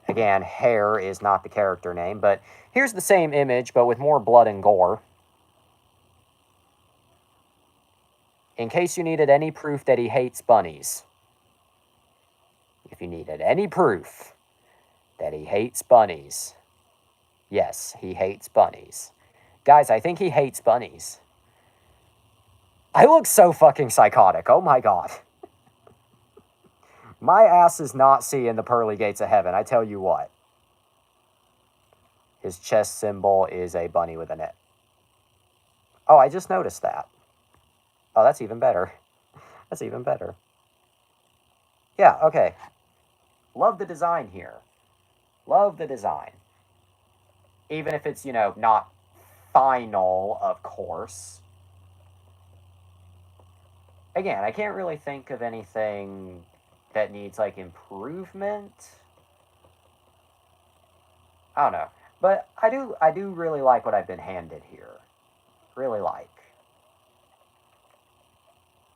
Again, Hair is not the character name, but here's the same image, but with more blood and gore. In case you needed any proof that he hates bunnies. If you needed any proof that he hates bunnies. Yes, he hates bunnies. Guys, I think he hates bunnies. I look so fucking psychotic. Oh my god. My ass is not seeing the pearly gates of heaven, I tell you what. His chest symbol is a bunny with a net. Oh, I just noticed that. Oh, that's even better. That's even better. Yeah, okay. Love the design here. Love the design. Even if it's, you know, not final, of course. Again, I can't really think of anything that needs, like, improvement. I don't know. But I do really like what I've been handed here. Really like.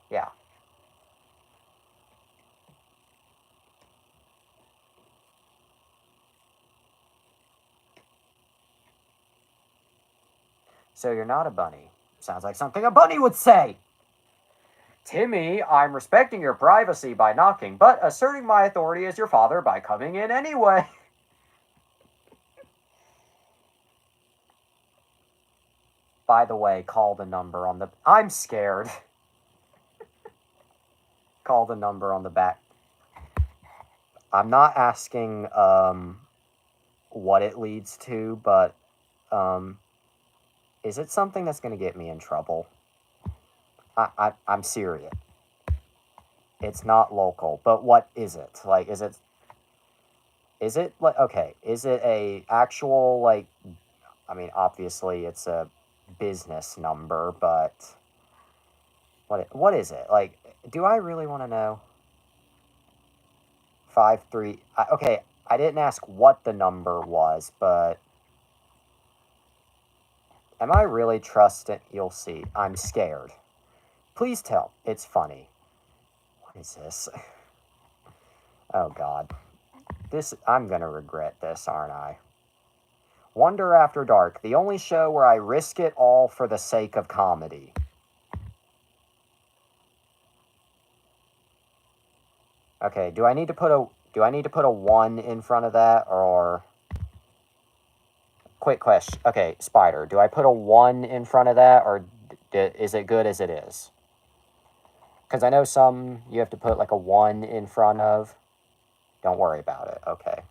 Yeah. So you're not a bunny. Sounds like something a bunny would say. Timmy, I'm respecting your privacy by knocking, but asserting my authority as your father by coming in anyway. By the way, call the number on the... I'm scared. Call the number on the back. I'm not asking what it leads to, but is it something that's going to get me in trouble? I'm serious. It's not local, but what is it? Like, is it like, okay, is it a actual, like, I mean, obviously it's a business number, but what is it? Like, do I really want to know? 53, okay, I didn't ask what the number was, but am I really trusting? You'll see. I'm scared. Please tell. It's funny. What is this? Oh, God. I'm going to regret this, aren't I? Wonder After Dark, the only show where I risk it all for the sake of comedy. Okay, do I need to put a 1 in front of that, or... Quick question. Okay, Spider, do I put a 1 in front of that, or is it good as it is? Because I know some you have to put like a 1 in front of. Don't worry about it. Okay.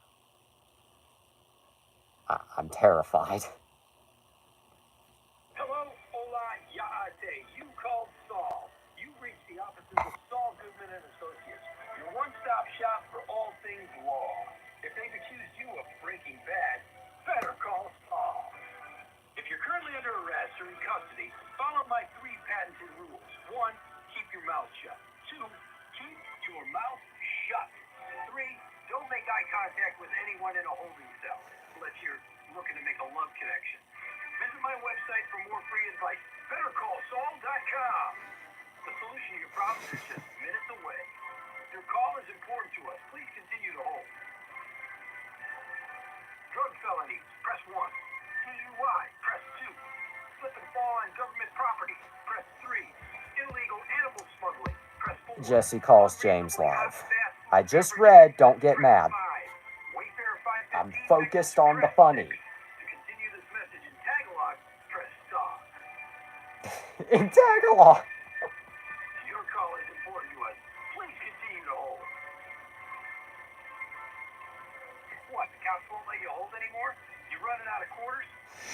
I'm terrified. Hello, hola, yaate. You called Saul. You reached the offices of Saul Goodman and Associates, your one-stop shop for all things law. If they've accused you of breaking bad, better call Saul. If you're currently under arrest or in custody, follow my 3 patented rules. 1, keep your mouth shut. 2, keep your mouth shut. 3, don't make eye contact with anyone in a holding cell, unless you're looking to make a love connection. Visit my website for more free advice. BetterCallSaul.com. The solution to your problems is just minutes away. Your call is important to us. Please continue to hold. Drug felonies, press 1. DUI, press 2. Slip and fall on government property, press 3. Illegal animal smuggling, press 4. Jesse calls James live. I just read, don't get mad. I'm focused on the funny. To continue this message in Tagalog, press stop. In Tagalog. Your call is important to us. Please continue to hold. What, the cops won't let you hold anymore? You running out of quarters?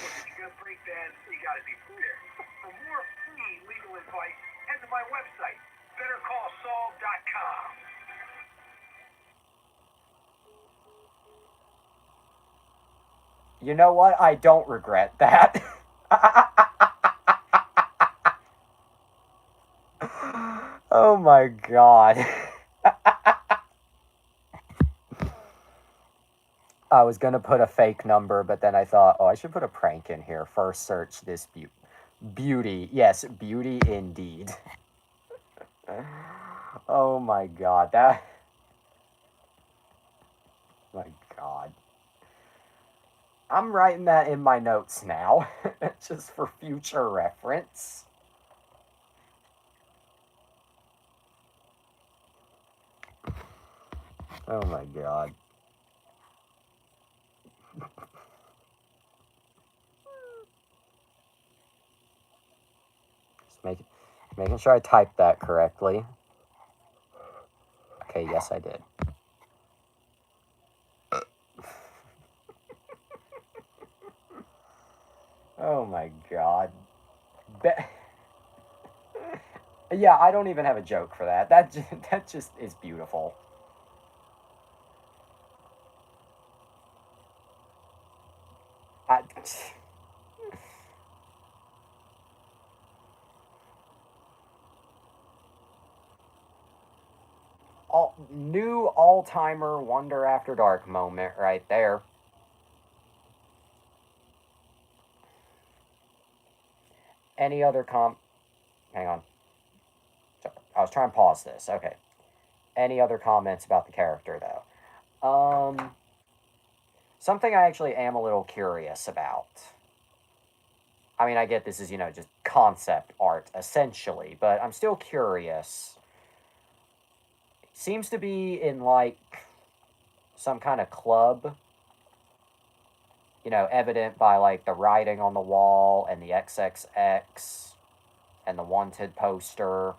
Look, if you're gonna break bad, you gotta be prepared. For more free legal advice, head to my website, BetterCallSaul.com. You know what? I don't regret that. Oh my god. I was gonna put a fake number, but then I thought, oh, I should put a prank in here. First search this beauty. Yes, beauty indeed. Oh my god, my god. I'm writing that in my notes now, just for future reference. Oh my god. Just making sure I typed that correctly. Okay, yes I did. Oh my god. Yeah, I don't even have a joke for that. That just is beautiful. New all-timer Wonder After Dark moment right there. Any other hang on. I was trying to pause this. Okay. Any other comments about the character, though? Something I actually am a little curious about. I mean, I get this is, just concept art, essentially, but I'm still curious. Seems to be in, like, some kind of club. Evident by, like, the writing on the wall and the XXX and the wanted poster.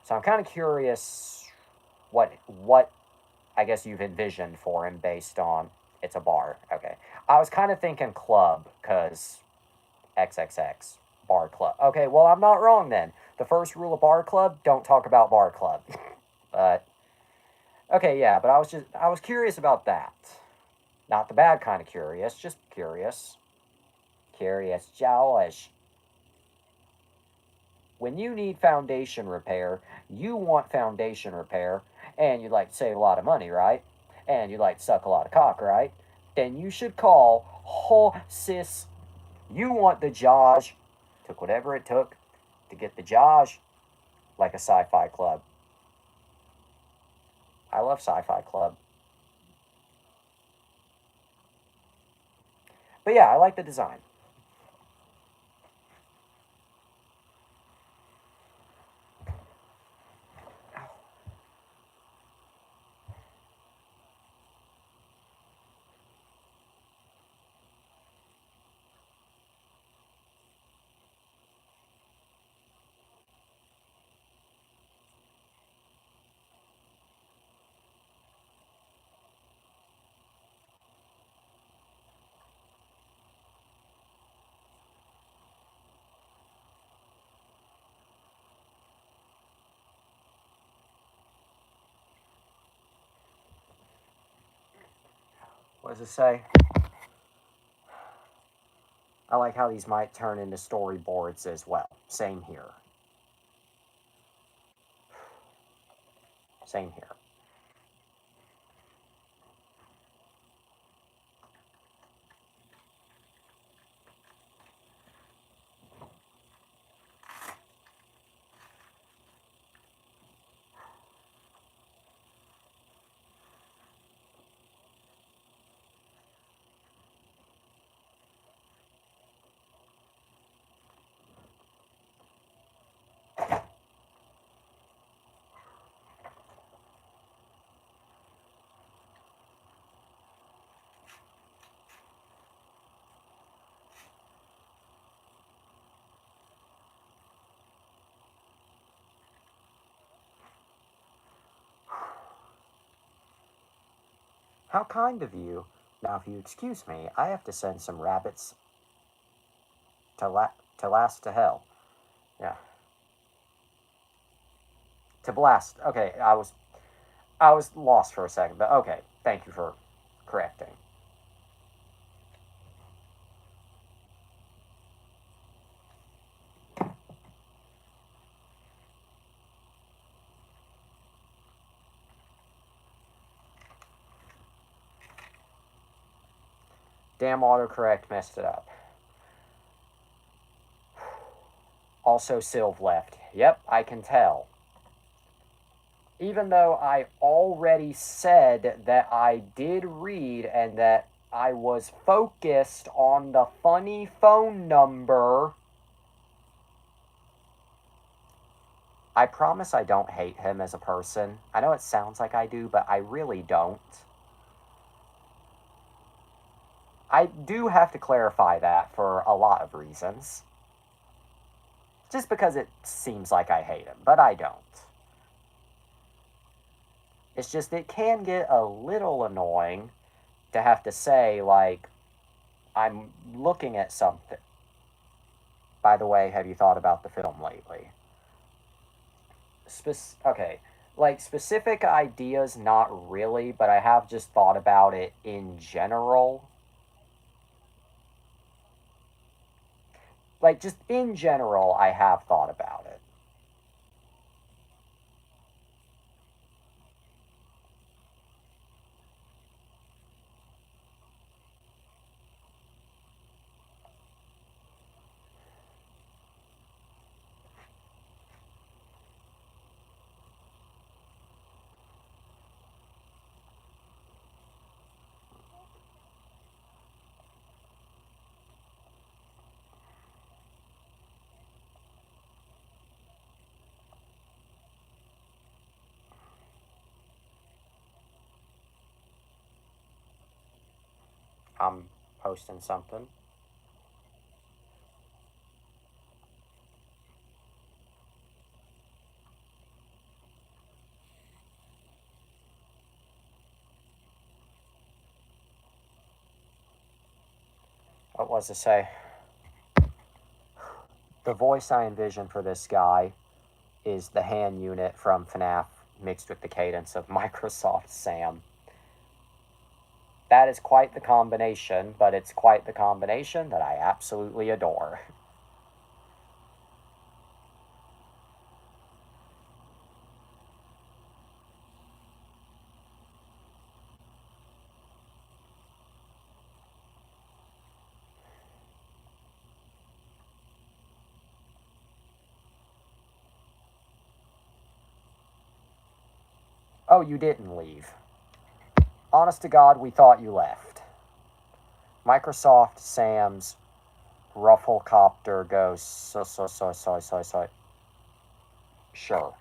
So I'm kind of curious what I guess you've envisioned for him based on it's a bar. Okay. I was kind of thinking club because XXX, bar club. Okay, well, I'm not wrong then. The first rule of bar club, don't talk about bar club. But, okay, yeah, but I was curious about that. Not the bad kind of curious, just curious. Curious Josh. When you need foundation repair, you want foundation repair, and you'd like to save a lot of money, right? And you'd like to suck a lot of cock, right? Then you should call Sis. You want the Josh. Took whatever it took to get the Josh, like a sci-fi club. I love sci-fi club. But yeah, I like the design. What does it say? I like how these might turn into storyboards as well. Same here. Same here. How kind of you. Now, if you excuse me, I have to send some rabbits to last to hell. Yeah. To blast. Okay, I was lost for a second, but okay. Thank you for correcting. Damn autocorrect messed it up. Also, Sylv left. Yep, I can tell. Even though I already said that I did read and that I was focused on the funny phone number, I promise I don't hate him as a person. I know it sounds like I do, but I really don't. I do have to clarify that for a lot of reasons. Just because it seems like I hate him, but I don't. It's just it can get a little annoying to have to say, like, I'm looking at something. By the way, have you thought about the film lately? Okay, like specific ideas, not really, but I have just thought about it in general. Like, just in general, I have thought about it. I'm posting something. What was to say? The voice I envision for this guy is the hand unit from FNAF mixed with the cadence of Microsoft Sam. That is quite the combination, but it's quite the combination that I absolutely adore. Oh, you didn't leave. Honest to God, we thought you left. Microsoft Sam's Rufflecopter goes sure.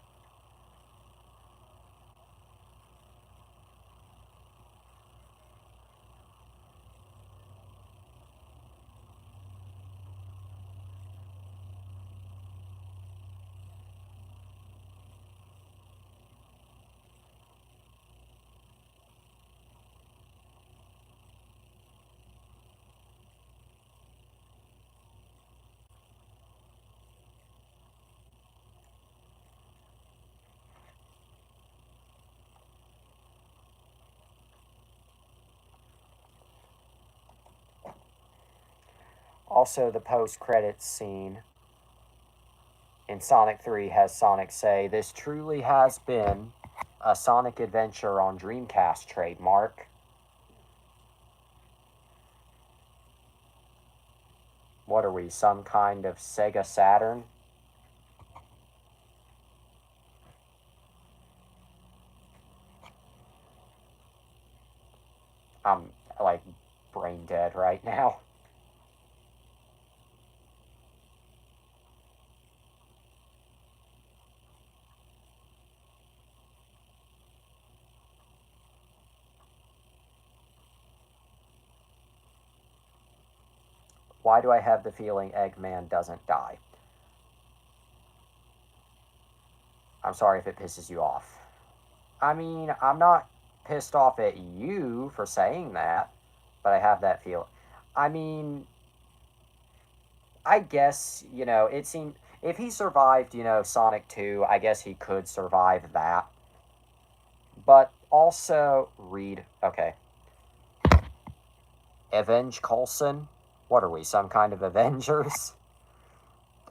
Also, the post-credits scene in Sonic 3 has Sonic say, "This truly has been a Sonic adventure on Dreamcast trademark." What are we, some kind of Sega Saturn? I'm, like, brain dead right now. Why do I have the feeling Eggman doesn't die? I'm sorry if it pisses you off. I mean, I'm not pissed off at you for saying that, but I have that feeling. I mean, I guess, it seemed if he survived, Sonic 2, I guess he could survive that. But also, read, okay. Avenge Coulson? What are we, some kind of Avengers?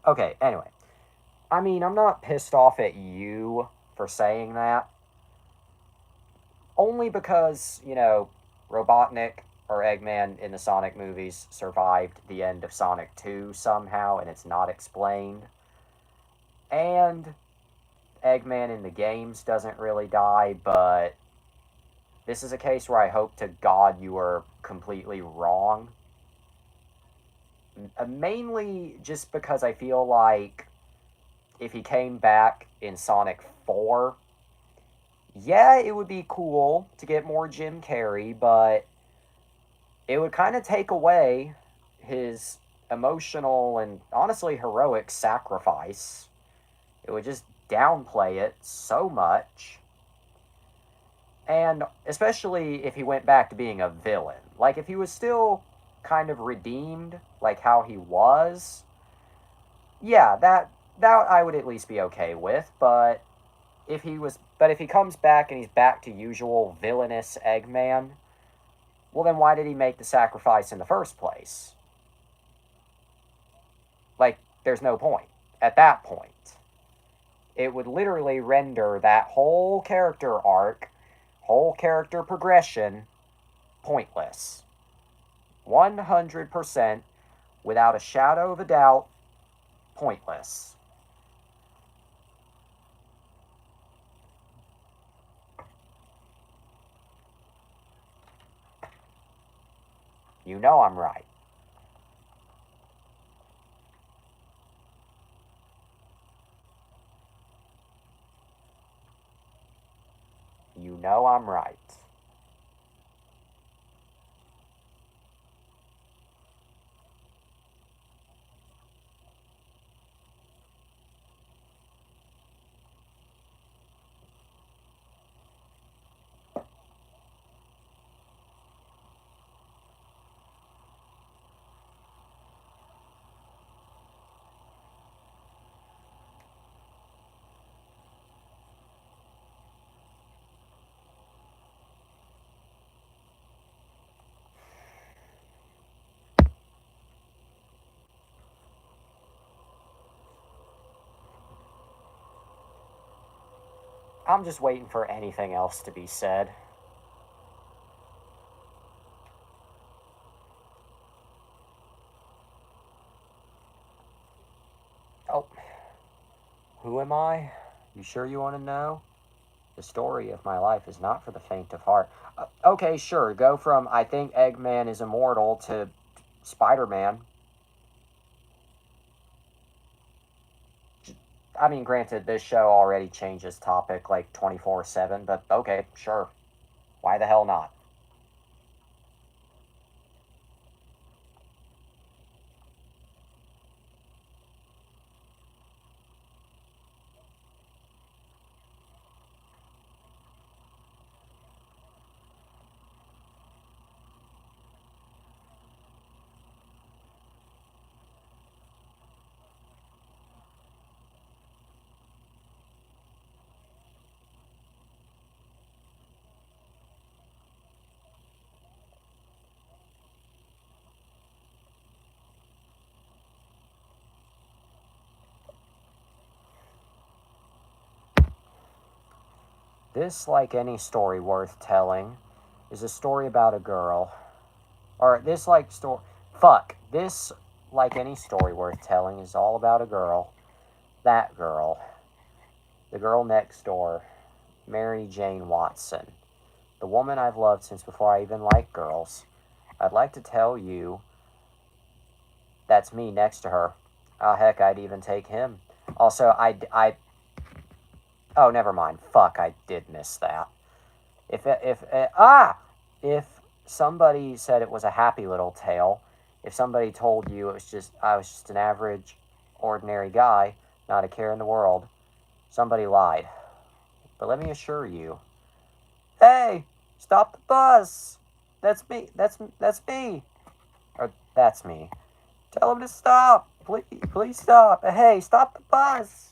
Okay, anyway. I mean, I'm not pissed off at you for saying that. Only because, Robotnik or Eggman in the Sonic movies survived the end of Sonic 2 somehow, and it's not explained. And Eggman in the games doesn't really die, but this is a case where I hope to God you are completely wrong. Mainly just because I feel like if he came back in Sonic 4, yeah, it would be cool to get more Jim Carrey, but it would kind of take away his emotional and honestly heroic sacrifice. It would just downplay it so much. And especially if he went back to being a villain. Like, if he was still kind of redeemed, like how he was, yeah, that I would at least be okay with. But if he comes back and he's back to usual villainous Eggman, well, then why did he make the sacrifice in the first place? Like, there's no point at that point. It would literally render that whole character arc, whole character progression, pointless. 100%, without a shadow of a doubt, pointless. You know I'm right. You know I'm right. I'm just waiting for anything else to be said. Oh, who am I? You sure you want to know? The story of my life is not for the faint of heart. Okay, sure. Go from I think Eggman is immortal to Spider-Man. I mean, granted, this show already changes topic like 24/7, but okay, sure. Why the hell not? This, like any story worth telling, is a story about a girl. Or this, like, story. Fuck. This, like any story worth telling, is all about a girl. That girl. The girl next door. Mary Jane Watson. The woman I've loved since before I even liked girls. I'd like to tell you that's me next to her. Oh, heck, I'd even take him. Also, oh, never mind. Fuck, I did miss that. If somebody said it was a happy little tale, if somebody told you I was just an average, ordinary guy, not a care in the world, somebody lied. But let me assure you, hey, stop the bus. That's me. That's me. Or that's me. Tell him to stop. Please stop. Hey, stop the bus.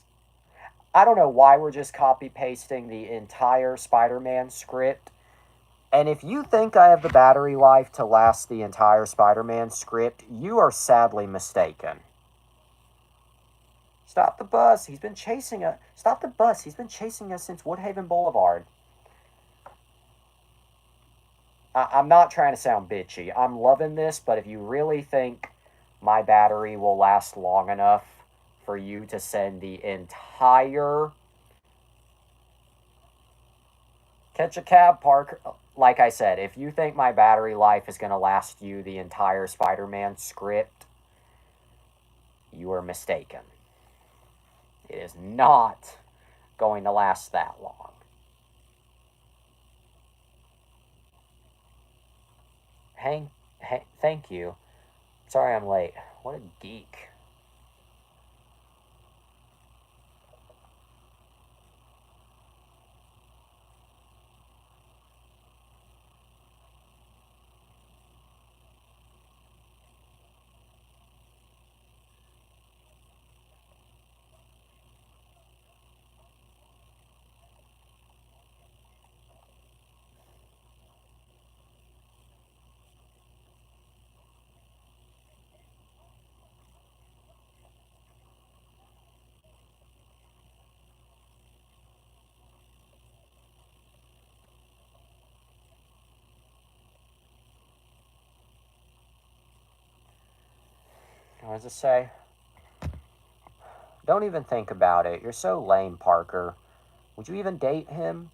I don't know why we're just copy pasting the entire Spider-Man script. And if you think I have the battery life to last the entire Spider-Man script, you are sadly mistaken. Stop the bus. He's been chasing us. Stop the bus. He's been chasing us since Woodhaven Boulevard. I'm not trying to sound bitchy. I'm loving this, but if you really think my battery will last long enough for you to send the entire catch a cab, Parker. Like I said, if you think my battery life is going to last you the entire Spider-Man script, you are mistaken. It is not going to last that long. Thank you. Sorry I'm late. What a geek. What does it say? Don't even think about it. You're so lame, Parker. Would you even date him?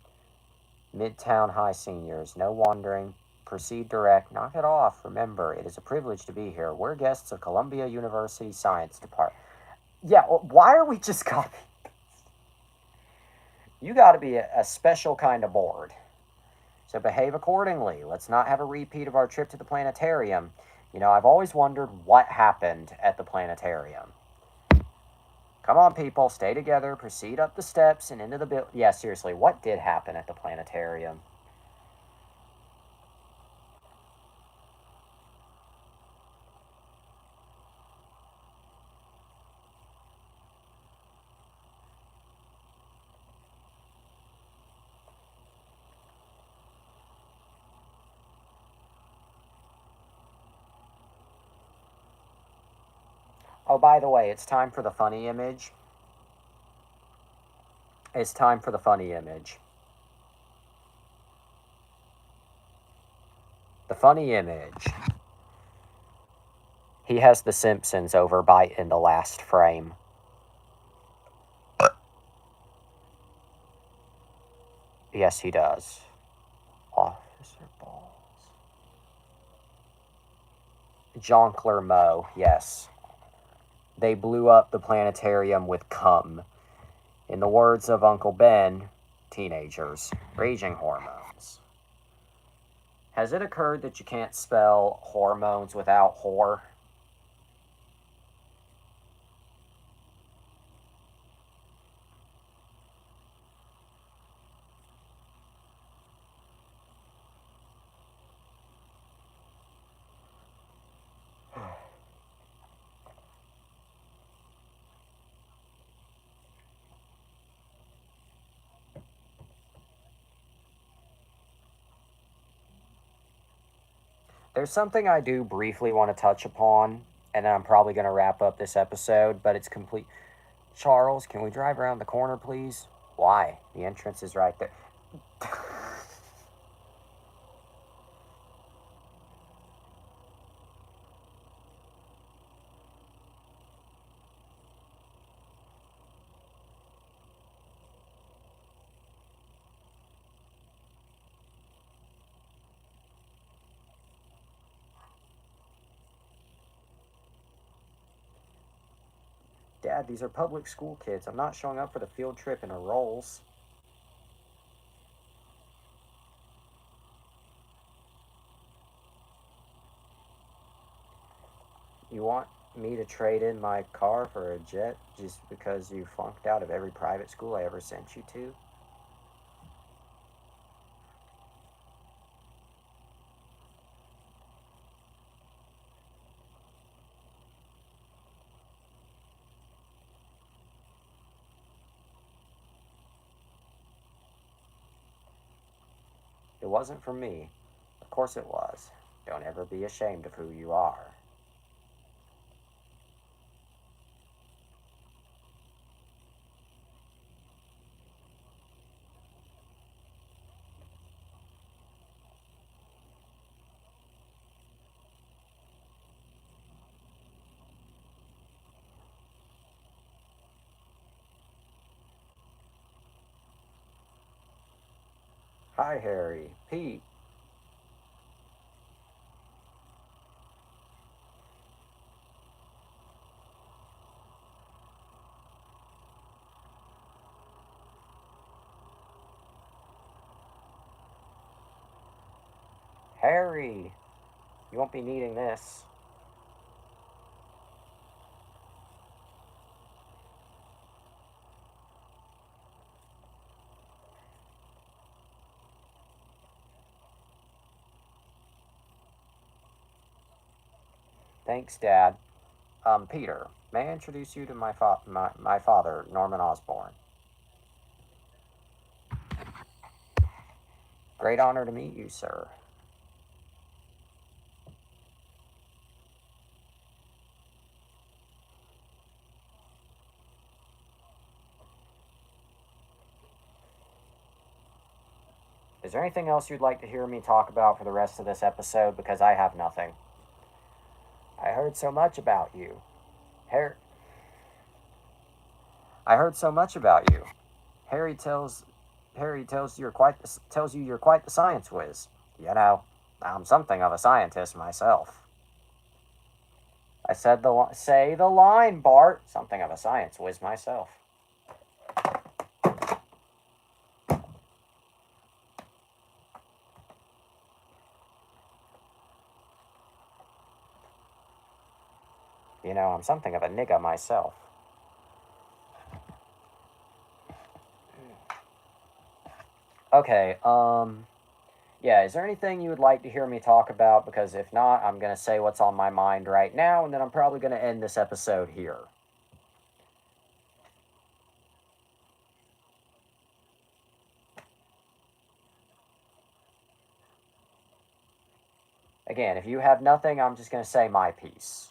Midtown High seniors, no wandering. Proceed direct. Knock it off. Remember, it is a privilege to be here. We're guests of Columbia University Science Department. Yeah, why are we just copying? You got to be a special kind of bored. So behave accordingly. Let's not have a repeat of our trip to the planetarium. You know, I've always wondered what happened at the planetarium. Come on, people, stay together, proceed up the steps and into the building. Yeah, seriously, what did happen at the planetarium? Oh, by the way, it's time for the funny image. It's time for the funny image. The funny image. He has the Simpsons overbite in the last frame. Yes, he does. Officer Balls. Jean Clermont, yes. They blew up the planetarium with cum. In the words of Uncle Ben, teenagers, raging hormones. Has it occurred that you can't spell hormones without whore? There's something I do briefly want to touch upon, and then I'm probably going to wrap up this episode, but it's complete. Charles, can we drive around the corner, please? Why? The entrance is right there. Dad, these are public school kids. I'm not showing up for the field trip in a Rolls. You want me to trade in my car for a jet just because you flunked out of every private school I ever sent you to? It wasn't for me. Of course it was. Don't ever be ashamed of who you are. Hi, Harry. Pete. Harry! You won't be needing this. Thanks, Dad. Peter, may I introduce you to my father, Norman Osborn? Great honor to meet you, sir. Is there anything else you'd like to hear me talk about for the rest of this episode? Because I have nothing. I heard so much about you. Harry. I heard so much about you. Harry tells tells you you're quite the science whiz. You know, I'm something of a scientist myself. I said say the line, Bart. Something of a science whiz myself. You know, I'm something of a nigga myself. Okay, yeah, is there anything you would like to hear me talk about? Because if not, I'm going to say what's on my mind right now, and then I'm probably going to end this episode here. Again, if you have nothing, I'm just going to say my piece.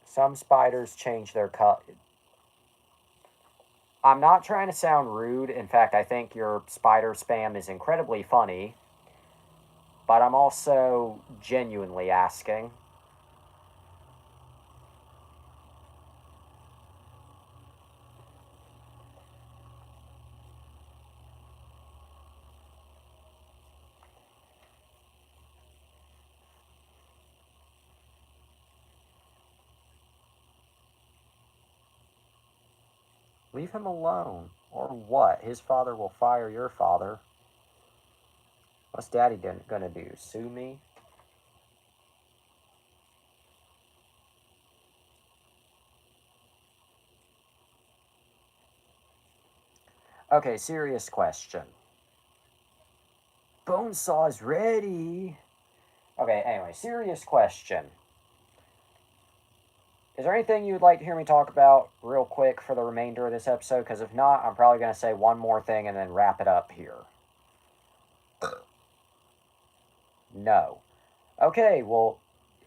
Some spiders change their color. I'm not trying to sound rude. In fact, I think your spider spam is incredibly funny. But I'm also genuinely asking. Leave him alone. Or what? His father will fire your father. What's Daddy gonna do? Sue me? Okay, serious question. Bonesaw is ready. Okay, anyway, serious question. Is there anything you would like to hear me talk about real quick for the remainder of this episode? Because if not, I'm probably going to say one more thing and then wrap it up here. No. Okay, well,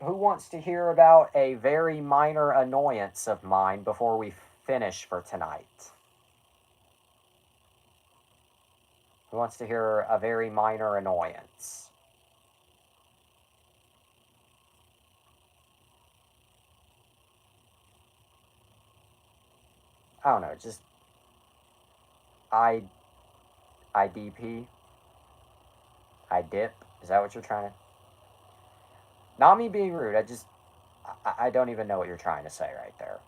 who wants to hear about a very minor annoyance of mine before we finish for tonight? Who wants to hear a very minor annoyance? I don't know, just I IDP? I dip? Is that what you're trying to? Not me being rude, I don't even know what you're trying to say right there.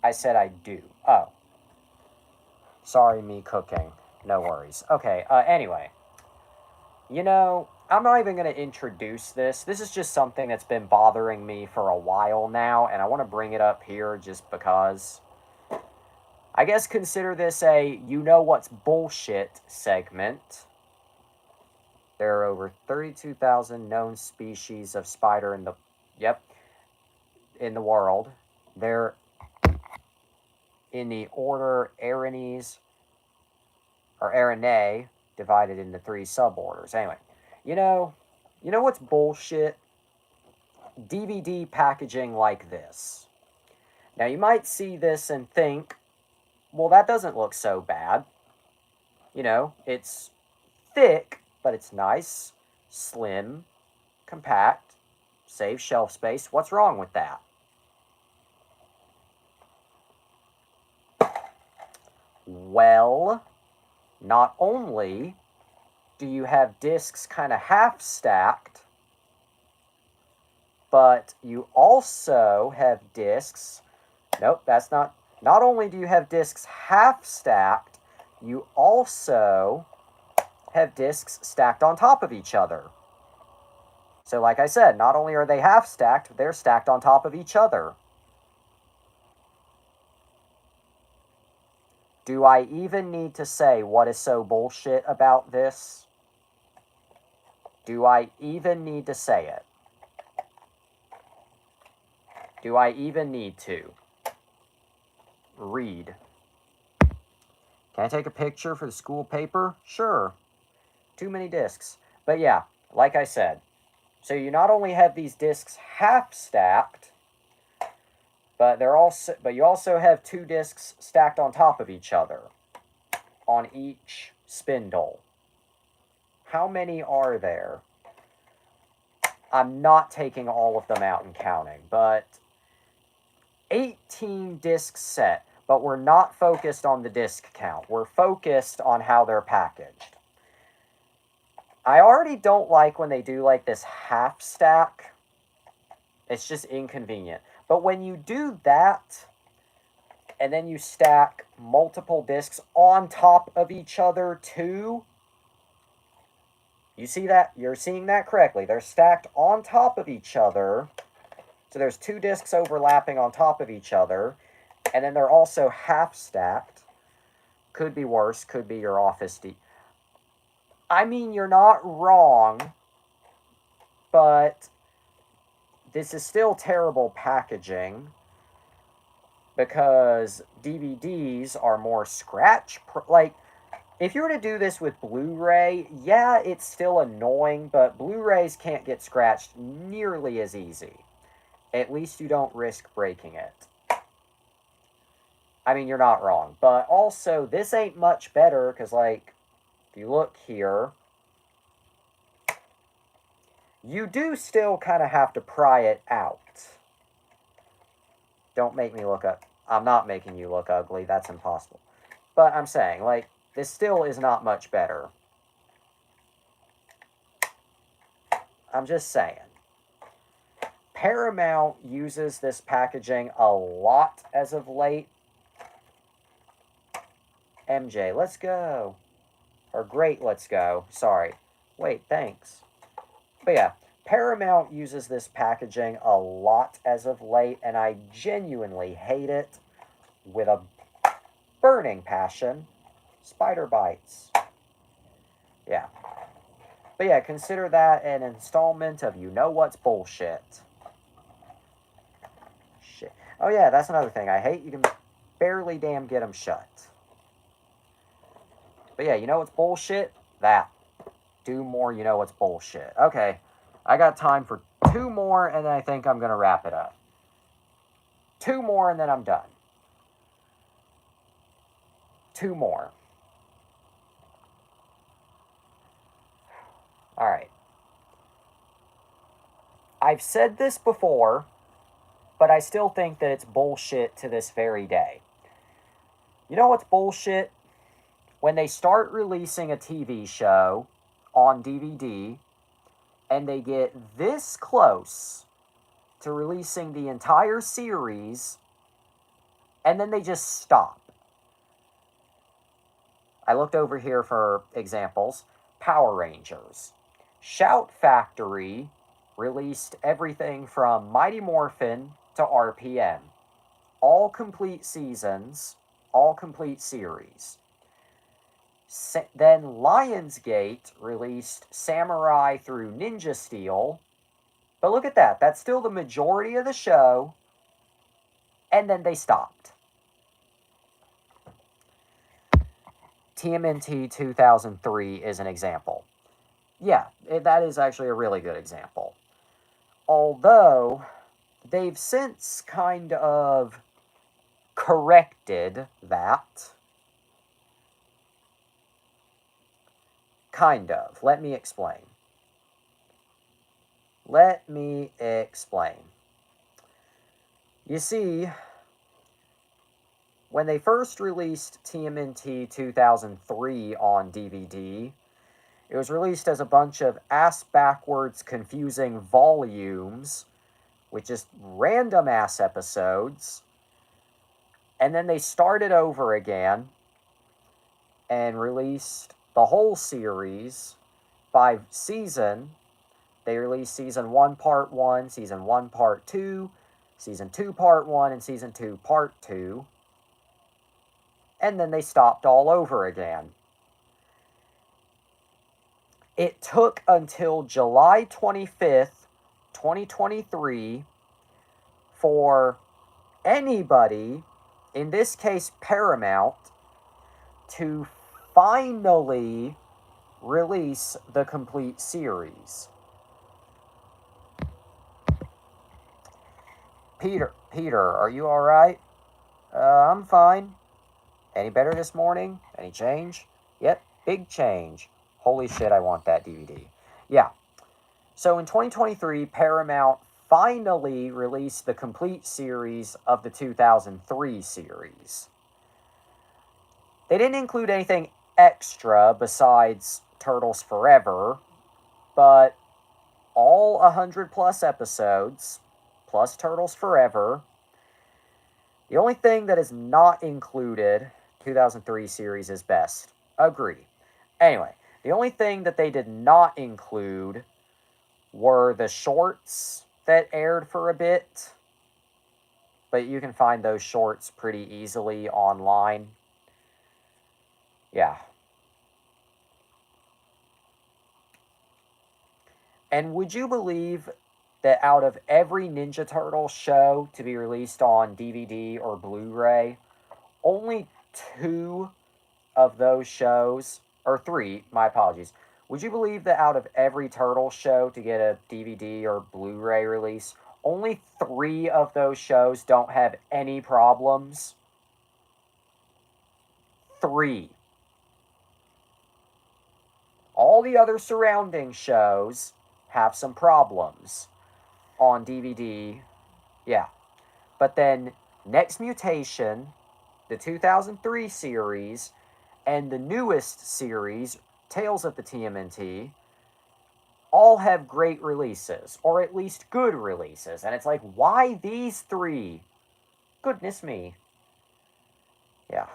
I said I do. Oh. Sorry, me cooking. No worries. Okay, anyway. You know, I'm not even going to introduce this. This is just something that's been bothering me for a while now, and I want to bring it up here just because. I guess consider this a you know what's bullshit segment. There are over 32,000 known species of spider in the. Yep. In the world. They're in the order Aranes or Aranae, divided into 3 suborders. Anyway, you know what's bullshit? DVD packaging like this. Now you might see this and think, well, that doesn't look so bad. You know, it's thick, but it's nice, slim, compact, saves shelf space. What's wrong with that? Well, not only do you have discs kind of half stacked, but you also have discs. Nope, that's not. Not only do you have discs half stacked, you also have discs stacked on top of each other. So, like I said, not only are they half stacked, they're stacked on top of each other. Do I even need to say what is so bullshit about this? Do I even need to say it? Do I even need to? Read. Can I take a picture for the school paper? Sure. Too many discs. But yeah, like I said, so you not only have these discs half stacked, but you also have 2 discs stacked on top of each other on each spindle. How many are there? I'm not taking all of them out and counting, but 18 disc set. But we're not focused on the disc count. We're focused on how they're packaged. I already don't like when they do like this half stack. It's just inconvenient. But when you do that, and then you stack multiple discs on top of each other too, you see that? You're seeing that correctly. They're stacked on top of each other. So there's 2 discs overlapping on top of each other. And then they're also half stacked. Could be worse. Could be your office. I mean, you're not wrong. But this is still terrible packaging because DVDs are more like, if you were to do this with Blu-ray, yeah, it's still annoying, but Blu-rays can't get scratched nearly as easy. At least you don't risk breaking it. I mean, you're not wrong. But also, this ain't much better, because, like, if you look here, you do still kind of have to pry it out. Don't make me look up. I'm not making you look ugly. That's impossible. But I'm saying, like, this still is not much better. I'm just saying. Paramount uses this packaging a lot as of late. MJ, let's go. Or great, let's go. Sorry. Wait, thanks. But yeah, Paramount uses this packaging a lot as of late, and I genuinely hate it with a burning passion. Spider bites. Yeah. But yeah, consider that an installment of you know what's bullshit. Shit. Oh yeah, that's another thing I hate. You can barely damn get them shut. But yeah, you know what's bullshit? That. Do more, you know what's bullshit. Okay, I got time for 2 more, and then I think I'm going to wrap it up. 2 more, and then I'm done. 2 more. Alright. I've said this before, but I still think that it's bullshit to this very day. You know what's bullshit? When they start releasing a TV show on DVD, and they get this close to releasing the entire series, and then they just stop. I looked over here for examples. Power Rangers. Shout Factory released everything from Mighty Morphin to RPM. All complete seasons, all complete series. Then Lionsgate released Samurai through Ninja Steel. But look at that. That's still the majority of the show. And then they stopped. TMNT 2003 is an example. Yeah, that is actually a really good example. Although, they've since kind of corrected that. Kind of. Let me explain. You see, when they first released TMNT 2003 on DVD, it was released as a bunch of ass-backwards confusing volumes with just random-ass episodes. And then they started over again and released the whole series by season. They released Season 1, Part 1, Season 1, Part 2, Season 2, Part 1, and Season 2, Part 2. And then they stopped all over again. It took until July 25th, 2023, for anybody, in this case Paramount, to finally release the complete series. Peter, are you alright? I'm fine. Any better this morning? Any change? Yep, big change. Holy shit, I want that DVD. Yeah. So in 2023, Paramount finally released the complete series of the 2003 series. They didn't include anything extra besides Turtles Forever, but all 100 plus episodes, plus Turtles Forever. The only thing that is not included, 2003 series is best. Agree. Anyway, the only thing that they did not include were the shorts that aired for a bit. But you can find those shorts pretty easily online. Yeah. And would you believe that out of every Ninja Turtle show to be released on DVD or Blu-ray, only 2 of those shows, or 3, my apologies. Would you believe that out of every Turtle show to get a DVD or Blu-ray release, only 3 of those shows don't have any problems? 3. All the other surrounding shows have some problems on DVD. Yeah. But then Next Mutation, the 2003 series, and the newest series, Tales of the TMNT, all have great releases, or at least good releases. And it's like, why these 3? Goodness me. Yeah.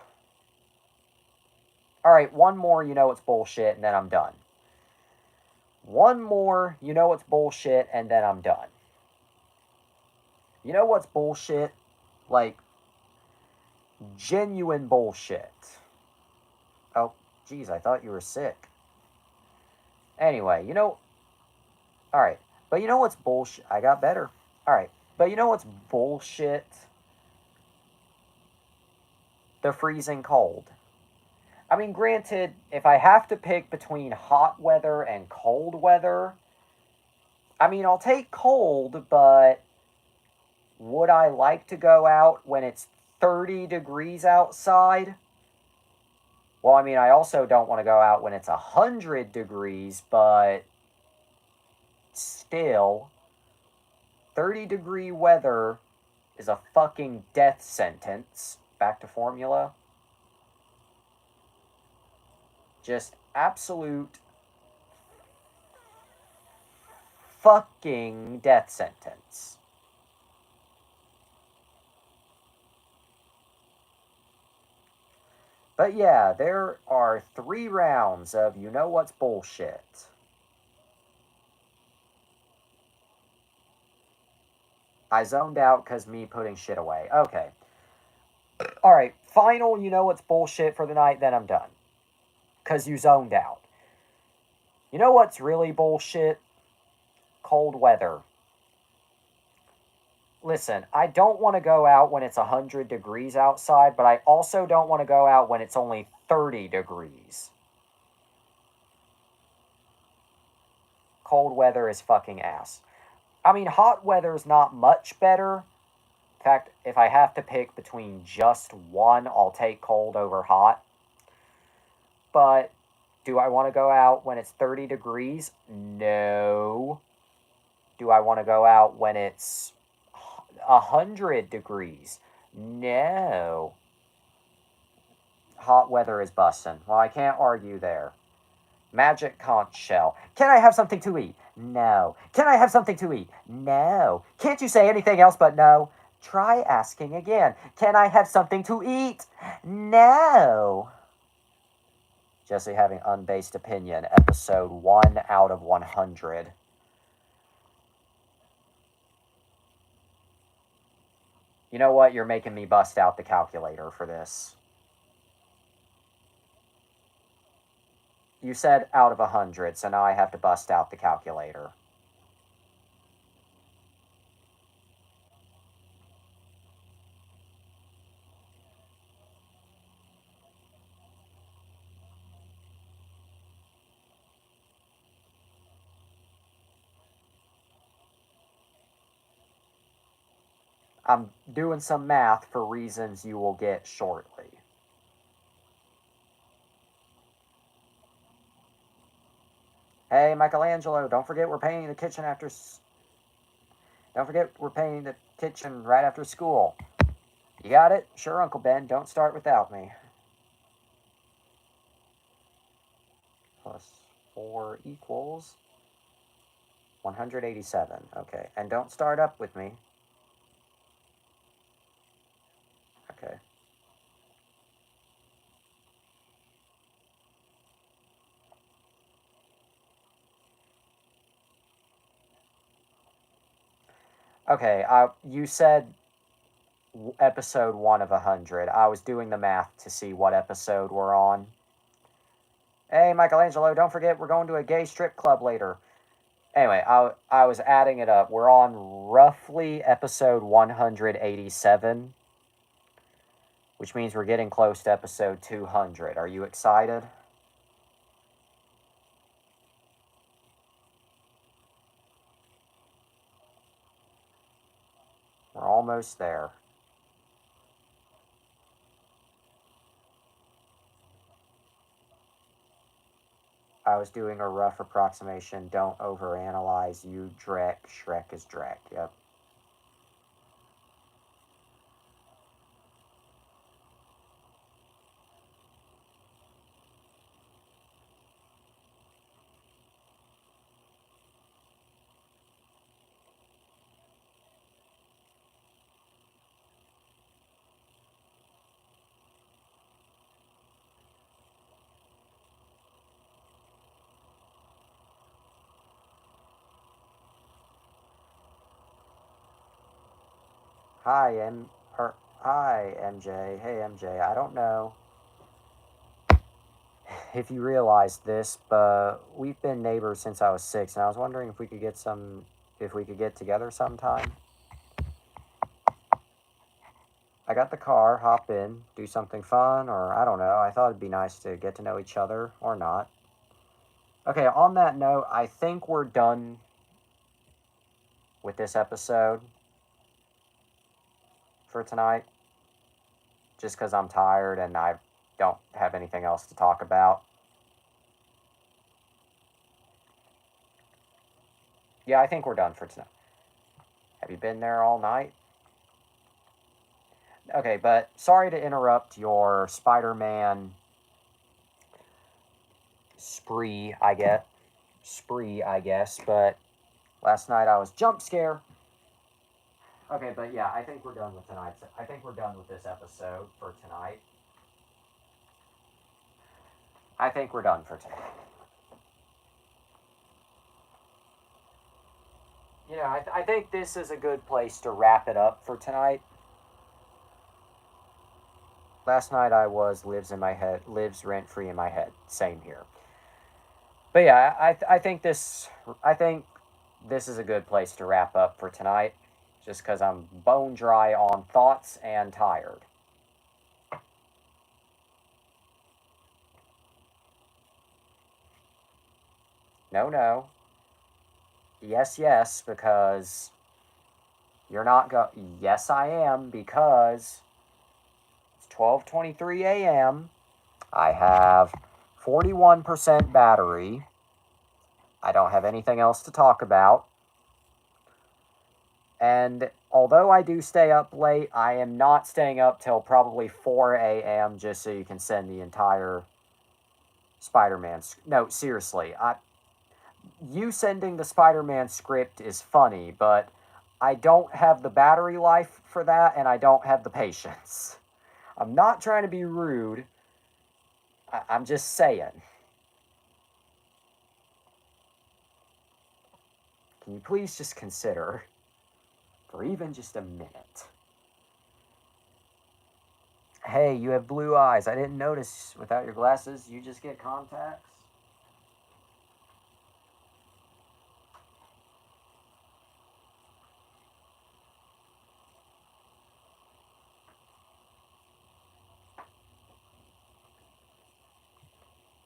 Alright, one more, you know it's bullshit, and then I'm done. One more, you know it's bullshit, and then I'm done. You know what's bullshit? Like, genuine bullshit. Oh, geez, I thought you were sick. Anyway, you know... Alright, but you know what's bullshit? I got better. Alright, but you know what's bullshit? The freezing cold. I mean, granted, if I have to pick between hot weather and cold weather, I mean, I'll take cold, but would I like to go out when it's 30 degrees outside? Well, I mean, I also don't want to go out when it's 100 degrees, but still, 30-degree weather is a fucking death sentence. Back to formula. Just absolute fucking death sentence. But yeah, there are 3 rounds of you know what's bullshit. I zoned out because me putting shit away. Okay. Alright, final you know what's bullshit for the night, then I'm done. Because you zoned out. You know what's really bullshit? Cold weather. Listen, I don't want to go out when it's 100 degrees outside, but I also don't want to go out when it's only 30 degrees. Cold weather is fucking ass. I mean, hot weather is not much better. In fact, if I have to pick between just one, I'll take cold over hot. But do I want to go out when it's 30 degrees? No. Do I want to go out when it's 100 degrees? No. Hot weather is bussin'. Well, I can't argue there. Magic conch shell. Can I have something to eat? No. Can I have something to eat? No. Can't you say anything else but no? Try asking again. Can I have something to eat? No. Jesse having unbased opinion. Episode 1 out of 100. You know what? You're making me bust out the calculator for this. You said out of 100, so now I have to bust out the calculator. I'm doing some math for reasons you will get shortly. Hey, Michelangelo, don't forget we're painting the kitchen after... Don't forget we're painting the kitchen right after school. You got it? Sure, Uncle Ben. Don't start without me. Plus 4 equals 187. Okay, and don't start up with me. Okay. Okay, you said episode 1 of 100. I was doing the math to see what episode we're on. Hey, Michelangelo, don't forget we're going to a gay strip club later. Anyway, I was adding it up. We're on roughly episode 187, which means we're getting close to episode 200. Are you excited? We're almost there. I was doing a rough approximation. Don't overanalyze. You Drek. Shrek is Drek. Yep. Hi, hi, MJ. Hey, MJ. I don't know if you realized this, but we've been neighbors since I was 6, and I was wondering if we could get together sometime. I got the car, hop in, do something fun, or I don't know. I thought it'd be nice to get to know each other, or not. Okay, on that note, I think we're done with this episode for tonight. Just because I'm tired and I don't have anything else to talk about. Yeah, I think we're done for tonight. Have you been there all night? Okay, but sorry to interrupt your Spider-Man spree, I guess, but last night I was jump scare. Okay, but yeah, I think we're done with tonight's. I think we're done with this episode for tonight. I think we're done for tonight. I think this is a good place to wrap it up for tonight. Last night I was lives rent free in my head. Same here. But yeah, I think this is a good place to wrap up for tonight, just because I'm bone dry on thoughts and tired. No, no. Yes, yes, because you're not go. Yes, I am, because it's 12:23 a.m. I have 41% battery. I don't have anything else to talk about. And although I do stay up late, I am not staying up till probably 4 a.m. just so you can send the entire Spider-Man. No, seriously. You sending the Spider-Man script is funny, but I don't have the battery life for that, and I don't have the patience. I'm not trying to be rude. I'm just saying. Can you please just consider, for even just a minute? Hey, you have blue eyes. I didn't notice without your glasses. You just get contacts?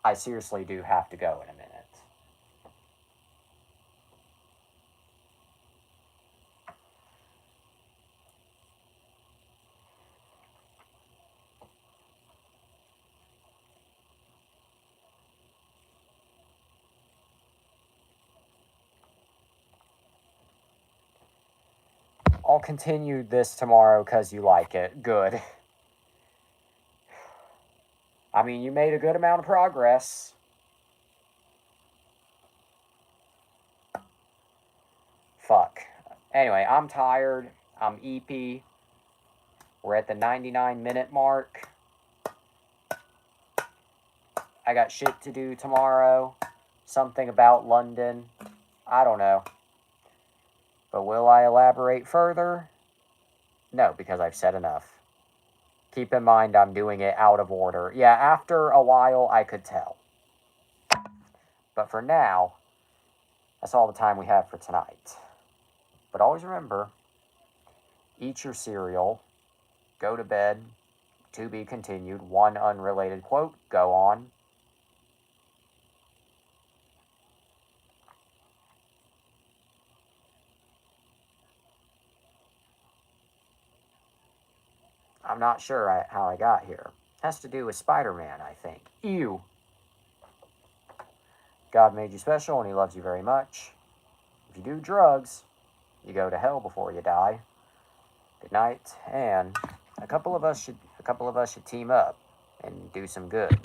I seriously do have to go in a minute. I'll continue this tomorrow because you like it. Good. I mean, you made a good amount of progress. Fuck. Anyway, I'm tired. I'm EP. We're at the 99-minute mark. I got shit to do tomorrow. Something about London. I don't know. But will I elaborate further? No, because I've said enough. Keep in mind I'm doing it out of order. Yeah, after a while I could tell. But for now, That's all the time we have for tonight. But always remember, eat your cereal, go to bed, to be continued. One unrelated quote, go on. I'm not sure how I got here. Has to do with Spider-Man, I think. Ew. God made you special and he loves you very much. If you do drugs, you go to hell before you die. Good night, and a couple of us should team up and do some good.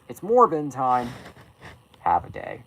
It's Morbin time. Have a day.